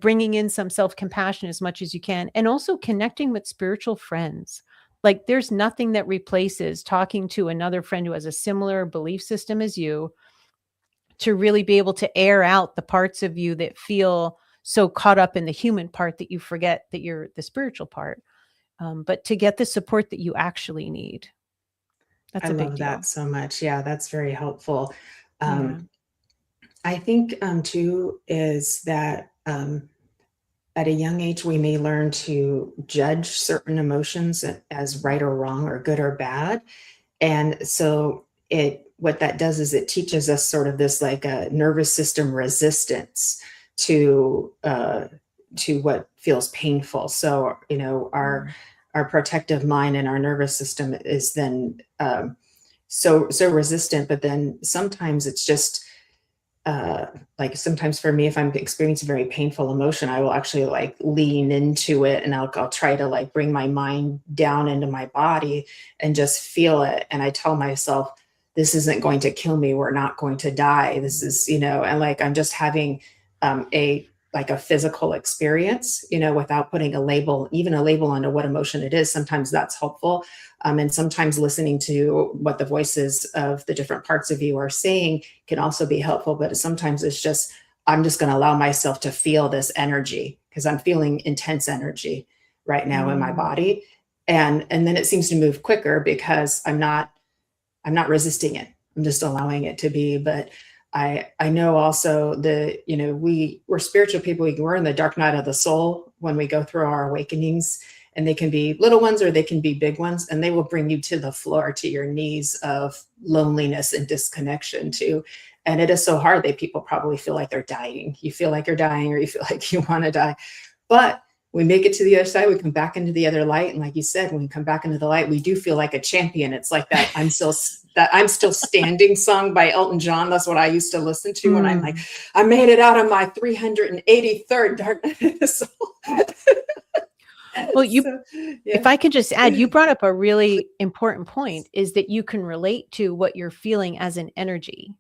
[SPEAKER 3] bringing in some self-compassion as much as you can, and also connecting with spiritual friends. Like there's nothing that replaces talking to another friend who has a similar belief system as you, to really be able to air out the parts of you that feel so caught up in the human part that you forget that you're the spiritual part. But to get the support that you actually need. That's a big deal. I love
[SPEAKER 2] that so much. Yeah, that's very helpful. I think too is that at a young age, we may learn to judge certain emotions as right or wrong, or good or bad. And so what that does is it teaches us sort of this like a nervous system resistance to what feels painful. So, our protective mind and our nervous system is then so resistant. But then sometimes it's just like sometimes for me, if I'm experiencing very painful emotion, I will actually like lean into it, and I'll try to like bring my mind down into my body and just feel it. And I tell myself, this isn't going to kill me. We're not going to die. This is, and like, I'm just having a physical experience, without putting even a label onto what emotion it is. Sometimes that's helpful. And sometimes listening to what the voices of the different parts of you are saying can also be helpful. But sometimes it's just, I'm just going to allow myself to feel this energy, because I'm feeling intense energy right now in my body. And then it seems to move quicker because I'm not resisting it. I'm just allowing it to be. But I know also we're spiritual people. We're in the dark night of the soul when we go through our awakenings, and they can be little ones or they can be big ones, and they will bring you to the floor, to your knees of loneliness and disconnection too. And it is so hard that people probably feel like they're dying. You feel like you're dying, or you feel like you want to die. But we make it to the other side, we come back into the other light. And like you said, when we come back into the light, we do feel like a champion. It's like that I'm still standing song by Elton John. That's what I used to listen to when I'm like, I made it out of my 383rd darkness.
[SPEAKER 3] Well, if I could just add, you brought up a really important point, is that you can relate to what you're feeling as an energy.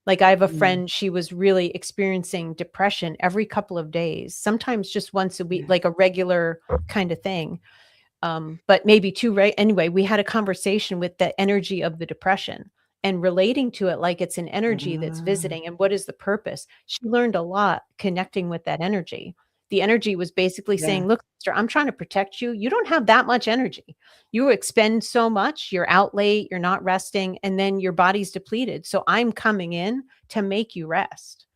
[SPEAKER 3] Like I have a friend, she was really experiencing depression every couple of days, sometimes just once a week, like a regular kind of thing. But maybe two, right? Anyway, we had a conversation with the energy of the depression and relating to it like it's an energy that's visiting, and what is the purpose? She learned a lot connecting with that energy. The energy was basically saying, look, sister, I'm trying to protect you. You don't have that much energy. You expend so much, you're out late, you're not resting, and then your body's depleted. So I'm coming in to make you rest.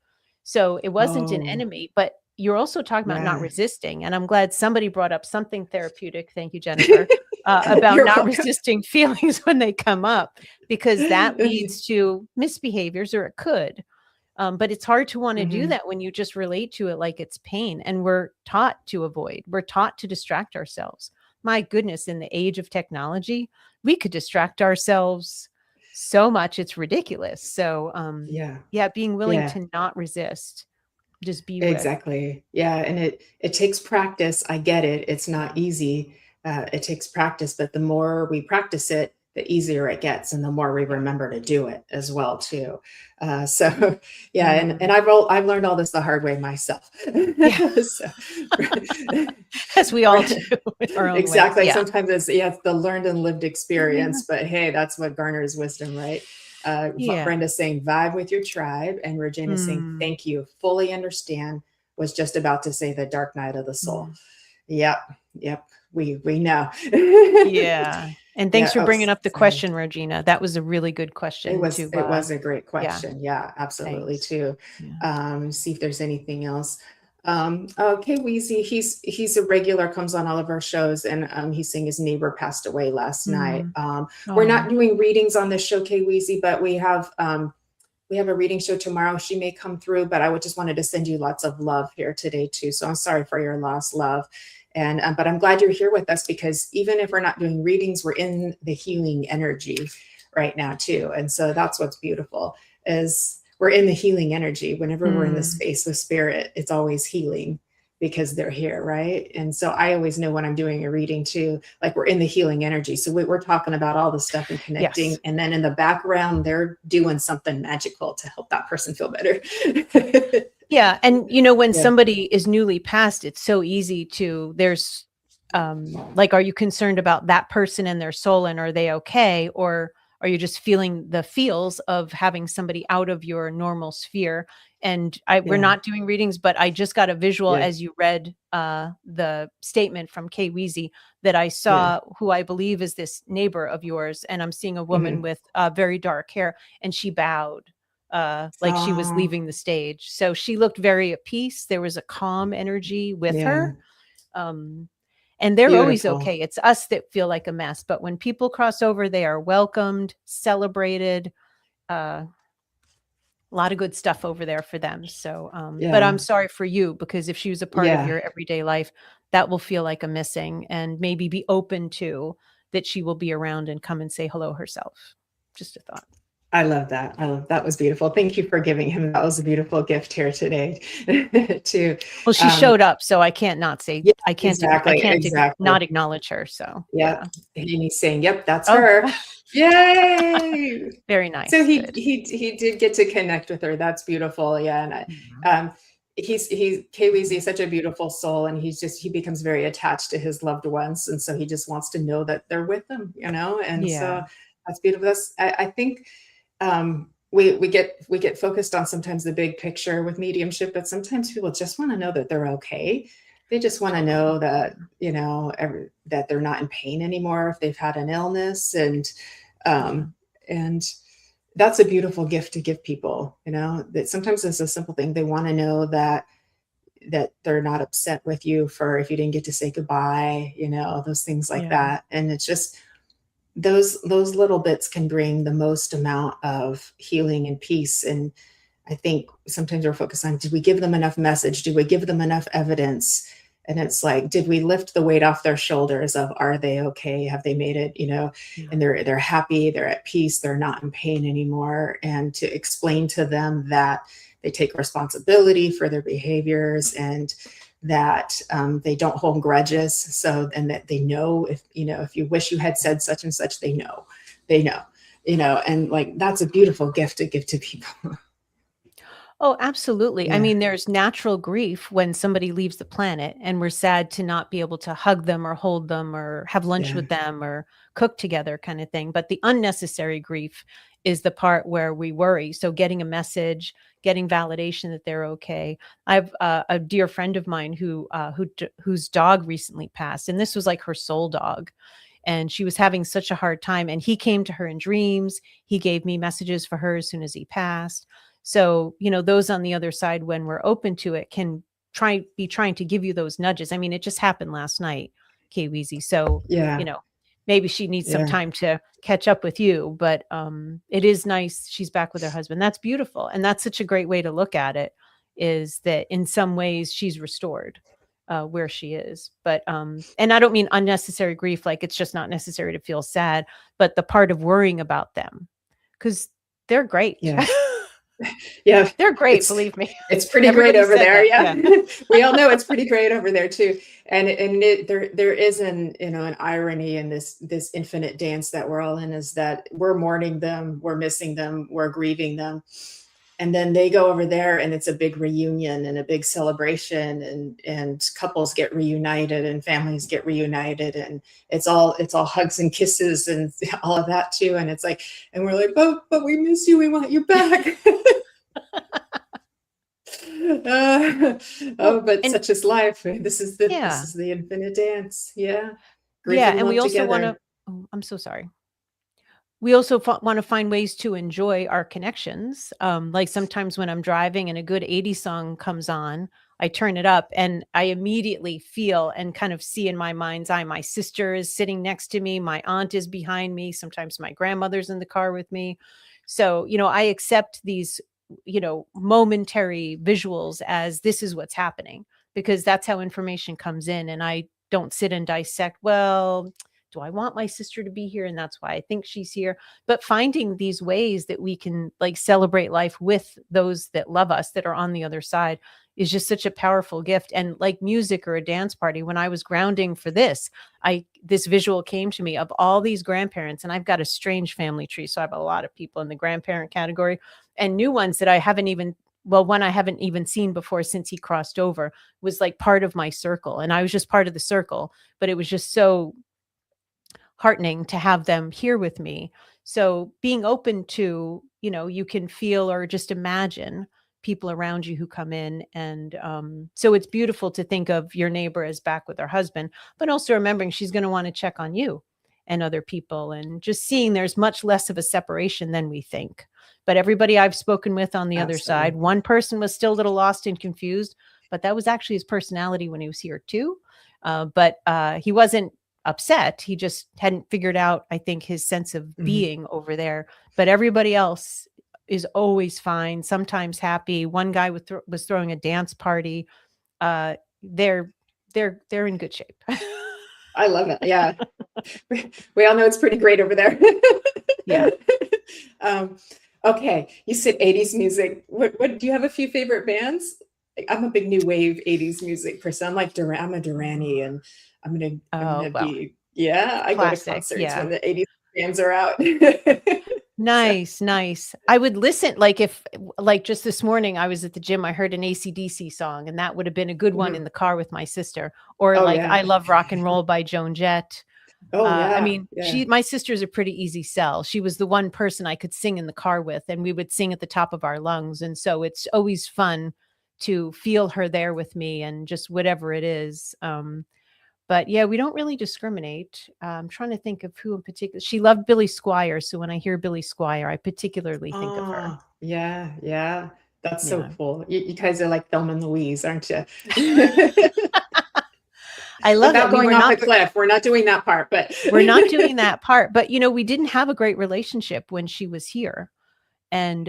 [SPEAKER 3] So it wasn't an
[SPEAKER 2] Oh,
[SPEAKER 3] enemy, but you're also talking about not
[SPEAKER 2] yeah.
[SPEAKER 3] resisting. And I'm glad somebody brought up something therapeutic. Thank you, Jennifer, about
[SPEAKER 2] You're
[SPEAKER 3] not
[SPEAKER 2] welcome.
[SPEAKER 3] resisting feelings when they come up, because that leads to misbehaviors, or it could. But it's hard to want to do
[SPEAKER 2] Mhm.
[SPEAKER 3] that when you just relate to it like it's pain. And we're taught to avoid, we're taught to distract ourselves. My goodness, in the age of technology, we could distract ourselves so much. It's ridiculous. So,
[SPEAKER 2] Yeah.
[SPEAKER 3] yeah, being willing
[SPEAKER 2] Yeah.
[SPEAKER 3] to not resist, just be with.
[SPEAKER 2] Exactly. Yeah, and it takes practice. I get it. It's not easy. It takes practice, but the more we practice it, the easier it gets, and the more we
[SPEAKER 3] Yeah.
[SPEAKER 2] remember to do it as well too. So yeah, and
[SPEAKER 3] Mm.
[SPEAKER 2] I've learned all this the hard way myself.
[SPEAKER 3] Yeah.
[SPEAKER 2] So,
[SPEAKER 3] As we all do in our own ways.
[SPEAKER 2] exactly.
[SPEAKER 3] Yeah.
[SPEAKER 2] Sometimes it's the learned and lived experience, but hey, that's what garners wisdom, right?
[SPEAKER 3] Yeah.
[SPEAKER 2] Brenda's saying vibe with your tribe, and Regina's saying
[SPEAKER 3] Mm.
[SPEAKER 2] thank you, fully understand. Was just about to say the dark night of the soul.
[SPEAKER 3] Mm.
[SPEAKER 2] Yep, yep. We know.
[SPEAKER 3] Yeah. And thanks
[SPEAKER 2] Yeah.
[SPEAKER 3] for
[SPEAKER 2] Oh,
[SPEAKER 3] bringing up the
[SPEAKER 2] sorry.
[SPEAKER 3] question, Regina. That was a really good question to,
[SPEAKER 2] It was a great
[SPEAKER 3] yeah,
[SPEAKER 2] question. Yeah, absolutely
[SPEAKER 3] thanks.
[SPEAKER 2] too.
[SPEAKER 3] Yeah.
[SPEAKER 2] See if there's anything else. Okay, Weezy, he's a regular, comes on all of our shows, and he's saying his neighbor passed away last night.
[SPEAKER 3] Mm.
[SPEAKER 2] We're not
[SPEAKER 3] Oh,
[SPEAKER 2] doing readings on this show, K Weezy, but we have a reading show tomorrow. She may come through, but I would just wanted to send you lots of love here today too. So I'm sorry for your lost love. And but I'm glad you're here with us, because even if we're not doing readings, we're in the healing energy right now too. And so that's what's beautiful, is we're in the healing energy. Whenever we're in the
[SPEAKER 3] mm.
[SPEAKER 2] space of spirit, it's always healing, because they're here, right? And so I always know when I'm doing a reading too, like we're in the healing energy. So we're talking about all the stuff and connecting,
[SPEAKER 3] Yes.
[SPEAKER 2] and then in the background, they're doing something magical to help that person feel better.
[SPEAKER 3] Yeah. And, when
[SPEAKER 2] Yeah.
[SPEAKER 3] somebody is newly passed, it's so easy to, there's, like, are you concerned about that person and their soul, and are they okay? Or are you just feeling the feels of having somebody out of your normal sphere? And we're
[SPEAKER 2] Yeah.
[SPEAKER 3] not doing readings, but I just got a visual
[SPEAKER 2] Yeah.
[SPEAKER 3] as you read the statement from Kay Weezy, that I
[SPEAKER 2] Yeah.
[SPEAKER 3] saw, who I believe is this neighbor of yours. And I'm seeing a woman
[SPEAKER 2] Mhm.
[SPEAKER 3] with very dark hair, and she bowed like she was
[SPEAKER 2] Oh,
[SPEAKER 3] leaving the stage. So she looked very at peace. There was a calm energy with
[SPEAKER 2] yeah.
[SPEAKER 3] her. And they're always
[SPEAKER 2] Beautiful.
[SPEAKER 3] okay. It's us that feel like a mess. But when people cross over, they are welcomed, celebrated. A lot of good stuff over there for them. So, but I'm
[SPEAKER 2] Yeah.
[SPEAKER 3] sorry for you, because if she was a part of
[SPEAKER 2] Yeah.
[SPEAKER 3] your everyday life, that will feel like a missing, and maybe be open to that she will be around and come and say hello herself. Just a thought.
[SPEAKER 2] I love that. I love that was beautiful. Thank you for giving him. That was a beautiful gift here today, too.
[SPEAKER 3] Well, she
[SPEAKER 2] Um,
[SPEAKER 3] showed up, so I can't not say,
[SPEAKER 2] yeah,
[SPEAKER 3] I
[SPEAKER 2] exactly,
[SPEAKER 3] can't not
[SPEAKER 2] exactly.
[SPEAKER 3] acknowledge her. So
[SPEAKER 2] Yep.
[SPEAKER 3] yeah.
[SPEAKER 2] And he's saying, "Yep, that's
[SPEAKER 3] Oh,
[SPEAKER 2] her." Yay!
[SPEAKER 3] very
[SPEAKER 2] So
[SPEAKER 3] nice.
[SPEAKER 2] he
[SPEAKER 3] Good.
[SPEAKER 2] he he did get to connect with her. That's beautiful. Yeah, and
[SPEAKER 3] Mhm.
[SPEAKER 2] he's Kweezy is such a beautiful soul, and he becomes very attached to his loved ones, and so he just wants to know that they're with him, and
[SPEAKER 3] Yeah.
[SPEAKER 2] so that's beautiful. I think we get focused on sometimes the big picture with mediumship, but sometimes people just want to know that they're okay. They just want to
[SPEAKER 3] Totally.
[SPEAKER 2] know that that they're not in pain anymore if they've had an illness,
[SPEAKER 3] Yeah.
[SPEAKER 2] um, and that's a beautiful gift to give people. That sometimes it's a simple thing. They want to know that they're not upset with you for if you didn't get to say goodbye. Those things like
[SPEAKER 3] Yeah.
[SPEAKER 2] that, and it's just those little bits can bring the most amount of healing and peace. And I think sometimes we're focused on, did we give them enough message? Did we give them enough evidence? And it's like, did we lift the weight off their shoulders of, are they okay? Have they made it,
[SPEAKER 3] Yeah.
[SPEAKER 2] and they're happy, they're at peace, they're not in pain anymore. And to explain to them that they take responsibility for their behaviors, and that they don't hold grudges. So, and that they know, if you wish you had said such and such, they know, and like, that's a beautiful gift to give to people.
[SPEAKER 3] Oh, absolutely. I
[SPEAKER 2] Yeah.
[SPEAKER 3] mean, there's natural grief when somebody leaves the planet, and we're sad to not be able to hug them or hold them or have lunch
[SPEAKER 2] Yeah.
[SPEAKER 3] with them or cook together, kind of thing. But the unnecessary grief is the part where we worry. So getting a message, getting validation that they're okay. I have a dear friend of mine whose dog recently passed, and this was like her soul dog. And she was having such a hard time. And he came to her in dreams. He gave me messages for her as soon as he passed. So, those on the other side, when we're open to it, can be trying to give you those nudges. I mean, it just happened last night, K-Weezy. So,
[SPEAKER 2] Yeah.
[SPEAKER 3] Maybe she needs some time to catch up with you, but it is nice. She's back with her husband. That's beautiful. And that's such a great way to look at it, is that in some ways she's restored where she is. But, and I don't mean unnecessary grief, like it's just not necessary to feel sad, but the part of worrying about them, because they're great.
[SPEAKER 2] Yeah. Yeah,
[SPEAKER 3] they're great. Believe me,
[SPEAKER 2] it's pretty great over there. Yeah. We all know it's pretty great over there too. And there is an irony in this infinite dance that we're all in, is that we're mourning them, we're missing them, we're grieving them, and then they go over there and it's a big reunion and a big celebration, and couples get reunited and families get reunited, and it's all hugs and kisses and all of that too. And it's like, and we're like, but we miss you, we want you back. But such is life. This is the infinite dance. Yeah.
[SPEAKER 3] And we also want to, I'm so sorry. We also want to find ways to enjoy our connections. Like sometimes when I'm driving and a good 80s song comes on, I turn it up and I immediately feel and kind of see in my mind's eye, my sister is sitting next to me, my aunt is behind me, sometimes my grandmother's in the car with me. So, I accept these momentary visuals as this is what's happening, because that's how information comes in. And I don't sit and dissect, well, do I want my sister to be here? And that's why I think she's here. But finding these ways that we can like celebrate life with those that love us, that are on the other side, is just such a powerful gift. And like music or a dance party, when I was grounding for this visual came to me of all these grandparents, and I've got a strange family tree. So I have a lot of people in the grandparent category, and new ones that I haven't even seen before since he crossed over, was like part of my circle. And I was just part of the circle, but it was just so heartening to have them here with me. So being open to, you can feel or just imagine people around you who come in. And so it's beautiful to think of your neighbor as back with her husband, but also remembering she's going to want to check on you and other people, and just seeing there's much less of a separation than we think. But everybody I've spoken with on the other side, one person was still a little lost and confused, but that was actually his personality when he was here too. But he wasn't upset. He just hadn't figured out, I think, his sense of being over there. But everybody else is always fine, sometimes happy. One guy was throwing a dance party. They're in good shape.
[SPEAKER 2] I love it. Yeah. We all know it's pretty great over there.
[SPEAKER 3] Yeah.
[SPEAKER 2] Okay. You said 80s music. What do you have a few favorite bands? I'm a big new wave 80s music person. I'm like I'm a Durrani, and I'm gonna be I go to concerts when the 80s bands are out.
[SPEAKER 3] Nice. I would listen, like just this morning I was at the gym, I heard an AC/DC song, and that would have been a good one in the car with my sister. Or I Love Rock and Roll by Joan Jett. I mean, my sister's a pretty easy sell. She was the one person I could sing in the car with, and we would sing at the top of our lungs. And so it's always fun to feel her there with me, and just whatever it is. But yeah, we don't really discriminate. I'm trying to think of who in particular. She loved Billy Squier. So when I hear Billy Squier, I particularly think of her.
[SPEAKER 2] Yeah. That's so cool. You guys are like Thelma and Louise, aren't you?
[SPEAKER 3] I love
[SPEAKER 2] Without going off the cliff. We're not doing that part, but
[SPEAKER 3] we're not doing that part. But we didn't have a great relationship when she was here. And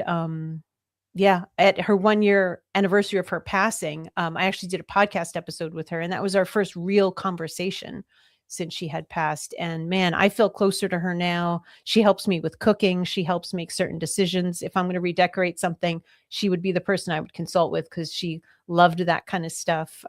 [SPEAKER 3] at her 1-year anniversary of her passing, I actually did a podcast episode with her, and that was our first real conversation since she had passed. And man, I feel closer to her now. She helps me with cooking. She helps make certain decisions. If I'm going to redecorate something, she would be the person I would consult with, because she loved that kind of stuff.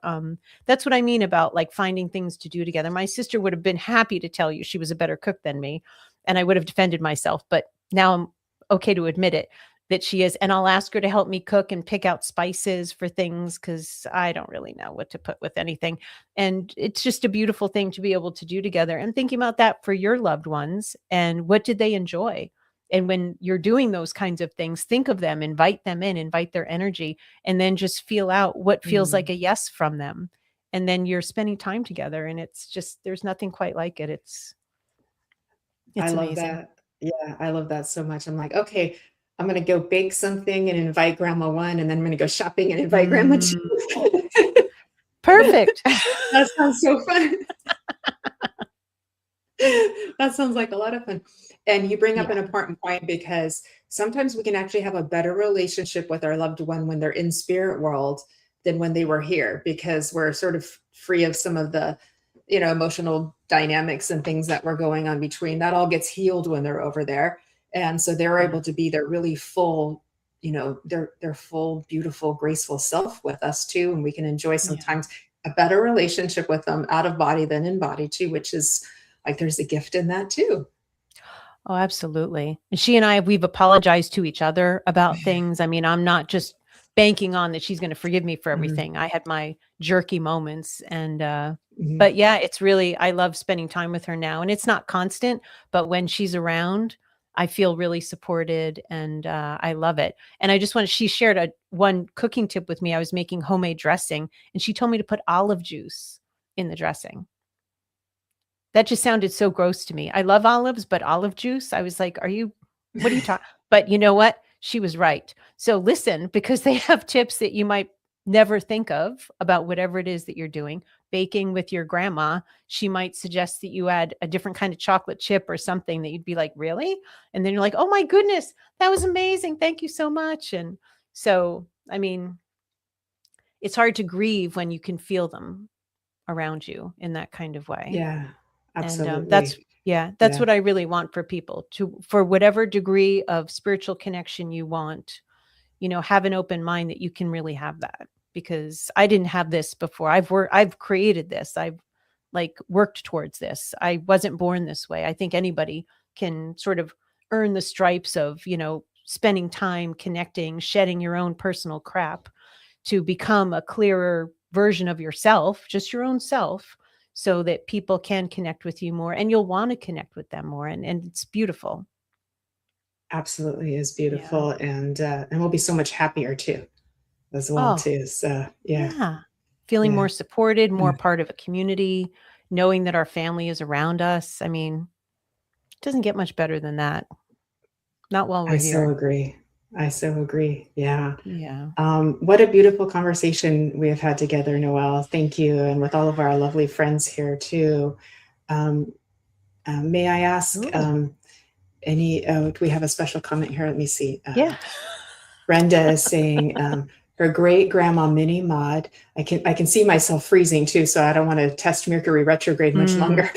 [SPEAKER 3] That's what I mean about like finding things to do together. My sister would have been happy to tell you she was a better cook than me, and I would have defended myself, but now I'm okay to admit it, that she is. And I'll ask her to help me cook and pick out spices for things, because I don't really know what to put with anything. And it's just a beautiful thing to be able to do together, and thinking about that for your loved ones and what did they enjoy. And when you're doing those kinds of things, think of them, invite them in, invite their energy, and then just feel out what feels like a yes from them. And then you're spending time together, and it's just, there's nothing quite like it. It's
[SPEAKER 2] I love
[SPEAKER 3] amazing.
[SPEAKER 2] that. Yeah, I love that so much. I'm like, okay, I'm going to go bake something and invite grandma one, and then I'm going to go shopping and invite grandma two.
[SPEAKER 3] Perfect.
[SPEAKER 2] That sounds so fun. That sounds like a lot of fun. And you bring up an important point, because sometimes we can actually have a better relationship with our loved one when they're in spirit world than when they were here, because we're sort of free of some of the, emotional dynamics and things that were going on between. That all gets healed when they're over there. And so they're able to be their really full, their full, beautiful, graceful self with us too. And we can enjoy sometimes a better relationship with them out of body than in body too, which is like, there's a gift in that too.
[SPEAKER 3] Oh, absolutely. And she and I, we've apologized to each other about things. I mean, I'm not just banking on that she's going to forgive me for everything. I had my jerky moments, and but yeah, it's really, I love spending time with her now, and it's not constant, but when she's around, I feel really supported, and I love it. And I just she shared one cooking tip with me. I was making homemade dressing, and she told me to put olive juice in the dressing. That just sounded so gross to me. I love olives, but olive juice, I was like, what are you talking? But you know what? She was right. So listen, because they have tips that you might never think of about whatever it is that you're doing. Baking with your grandma, she might suggest that you add a different kind of chocolate chip or something that you'd be like, really? And then you're like, oh my goodness, that was amazing. Thank you so much. And so, I mean, it's hard to grieve when you can feel them around you in that kind of way.
[SPEAKER 2] Yeah, absolutely.
[SPEAKER 3] And that's what I really want for people, for whatever degree of spiritual connection you want, have an open mind that you can really have that, because I didn't have this before. I've created this. I've worked towards this. I wasn't born this way. I think anybody can sort of earn the stripes of, spending time connecting, shedding your own personal crap to become a clearer version of yourself, just your own self, so that people can connect with you more, and you'll want to connect with them more. And it's beautiful.
[SPEAKER 2] Absolutely is beautiful. Yeah. And we'll be so much happier too, as well too. So
[SPEAKER 3] Feeling more supported, more part of a community, knowing that our family is around us. I mean, it doesn't get much better than that. Not while we're here.
[SPEAKER 2] I so agree. Yeah.
[SPEAKER 3] Yeah.
[SPEAKER 2] What a beautiful conversation we have had together, Noelle. Thank you. And with all of our lovely friends here too. May I ask, do we have a special comment here? Let me see. Brenda is saying, her great grandma Minnie Maud. I can see myself freezing too, so I don't want to test Mercury retrograde much longer.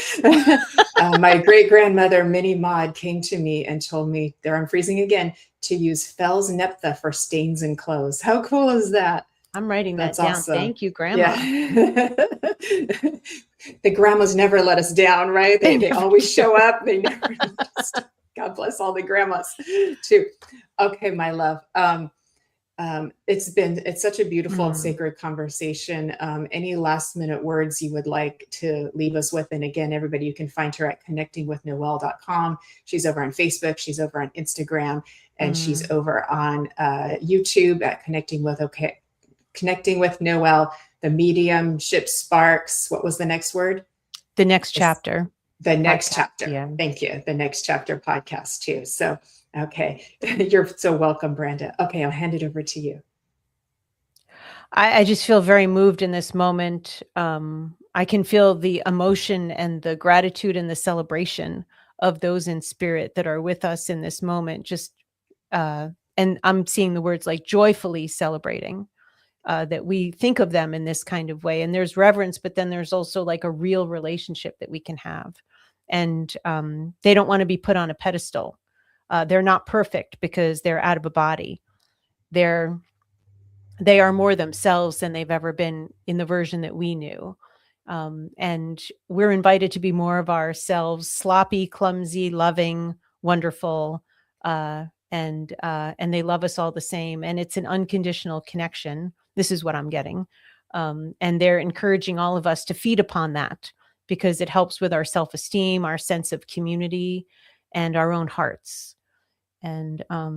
[SPEAKER 2] My great grandmother Minnie Maud came to me and told me, there I'm freezing again, to use Fells Neptha for stains and clothes. How cool is that?
[SPEAKER 3] I'm writing that down. Awesome. Thank you, Grandma.
[SPEAKER 2] Yeah. The grandmas never let us down, right? They always show up. They never. God bless all the grandmas too. Okay, my love. It's such a beautiful and sacred conversation. Any last minute words you would like to leave us with? And again, everybody, you can find her at connectingwithnoelle.com. She's over on Facebook. She's over on Instagram, and she's over on YouTube at Connecting with Noelle. The mediumship sparks. What was the next word?
[SPEAKER 3] The next chapter.
[SPEAKER 2] The next chapter. Yeah. Thank you. The next chapter podcast too. So, okay. You're so welcome, Brenda. Okay. I'll hand it over to you.
[SPEAKER 3] I just feel very moved in this moment. I can feel the emotion and the gratitude and the celebration of those in spirit that are with us in this moment. And I'm seeing the words like joyfully celebrating. That we think of them in this kind of way. And there's reverence, but then there's also like a real relationship that we can have. And they don't want to be put on a pedestal. They're not perfect because they're out of a body. They are more themselves than they've ever been in the version that we knew. And we're invited to be more of ourselves, sloppy, clumsy, loving, wonderful, and they love us all the same. And it's an unconditional connection. This is what I'm getting. And they're encouraging all of us to feed upon that, because it helps with our self-esteem, our sense of community, and our own hearts. And all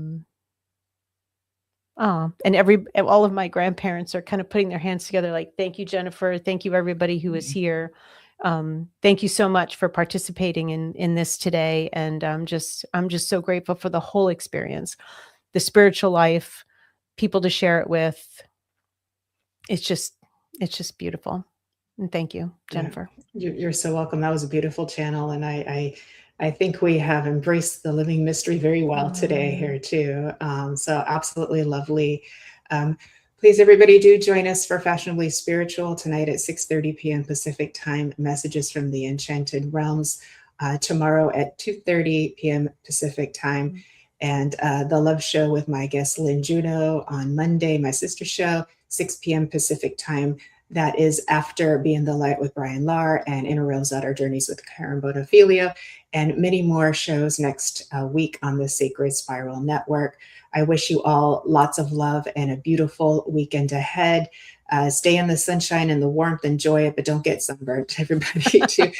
[SPEAKER 3] of my grandparents are kind of putting their hands together like, thank you, Jennifer. Thank you, everybody who is here. Thank you so much for participating in this today. And I'm just so grateful for the whole experience. the spiritual life, people to share it with. It's just beautiful. And thank you, Jennifer.
[SPEAKER 2] You're so welcome. That was a beautiful channel. And I think we have embraced the living mystery very well today here too. So absolutely lovely. Please, everybody, do join us for Fashionably Spiritual tonight at 6:30 p.m. Pacific time, Messages from the Enchanted Realms. Tomorrow at 2:30 p.m. Pacific time. And the Love Show with my guest, Lynn Juno, on Monday, my sister show, 6 p.m. Pacific time. That is after Being the Light with Brian Lahr and Inner Rosetta Journeys with Karen Bonafilio, and many more shows next week on the Sacred Spiral Network. I wish you all lots of love and a beautiful weekend ahead. Stay in the sunshine and the warmth, enjoy it, but don't get sunburnt, everybody. Too.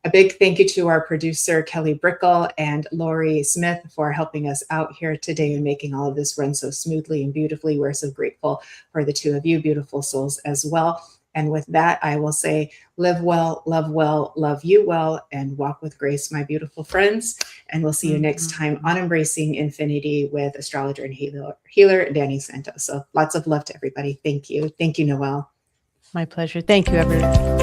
[SPEAKER 2] A big thank you to our producer, Kelly Brickle, and Lori Smith for helping us out here today and making all of this run so smoothly and beautifully. We're so grateful for the two of you, beautiful souls as well. And with that, I will say, live well, love you well, and walk with grace, my beautiful friends. And we'll see you next time on Embracing Infinity with astrologer and healer Danny Santos. So lots of love to everybody. Thank you. Thank you, Noelle.
[SPEAKER 3] My pleasure. Thank you, everyone.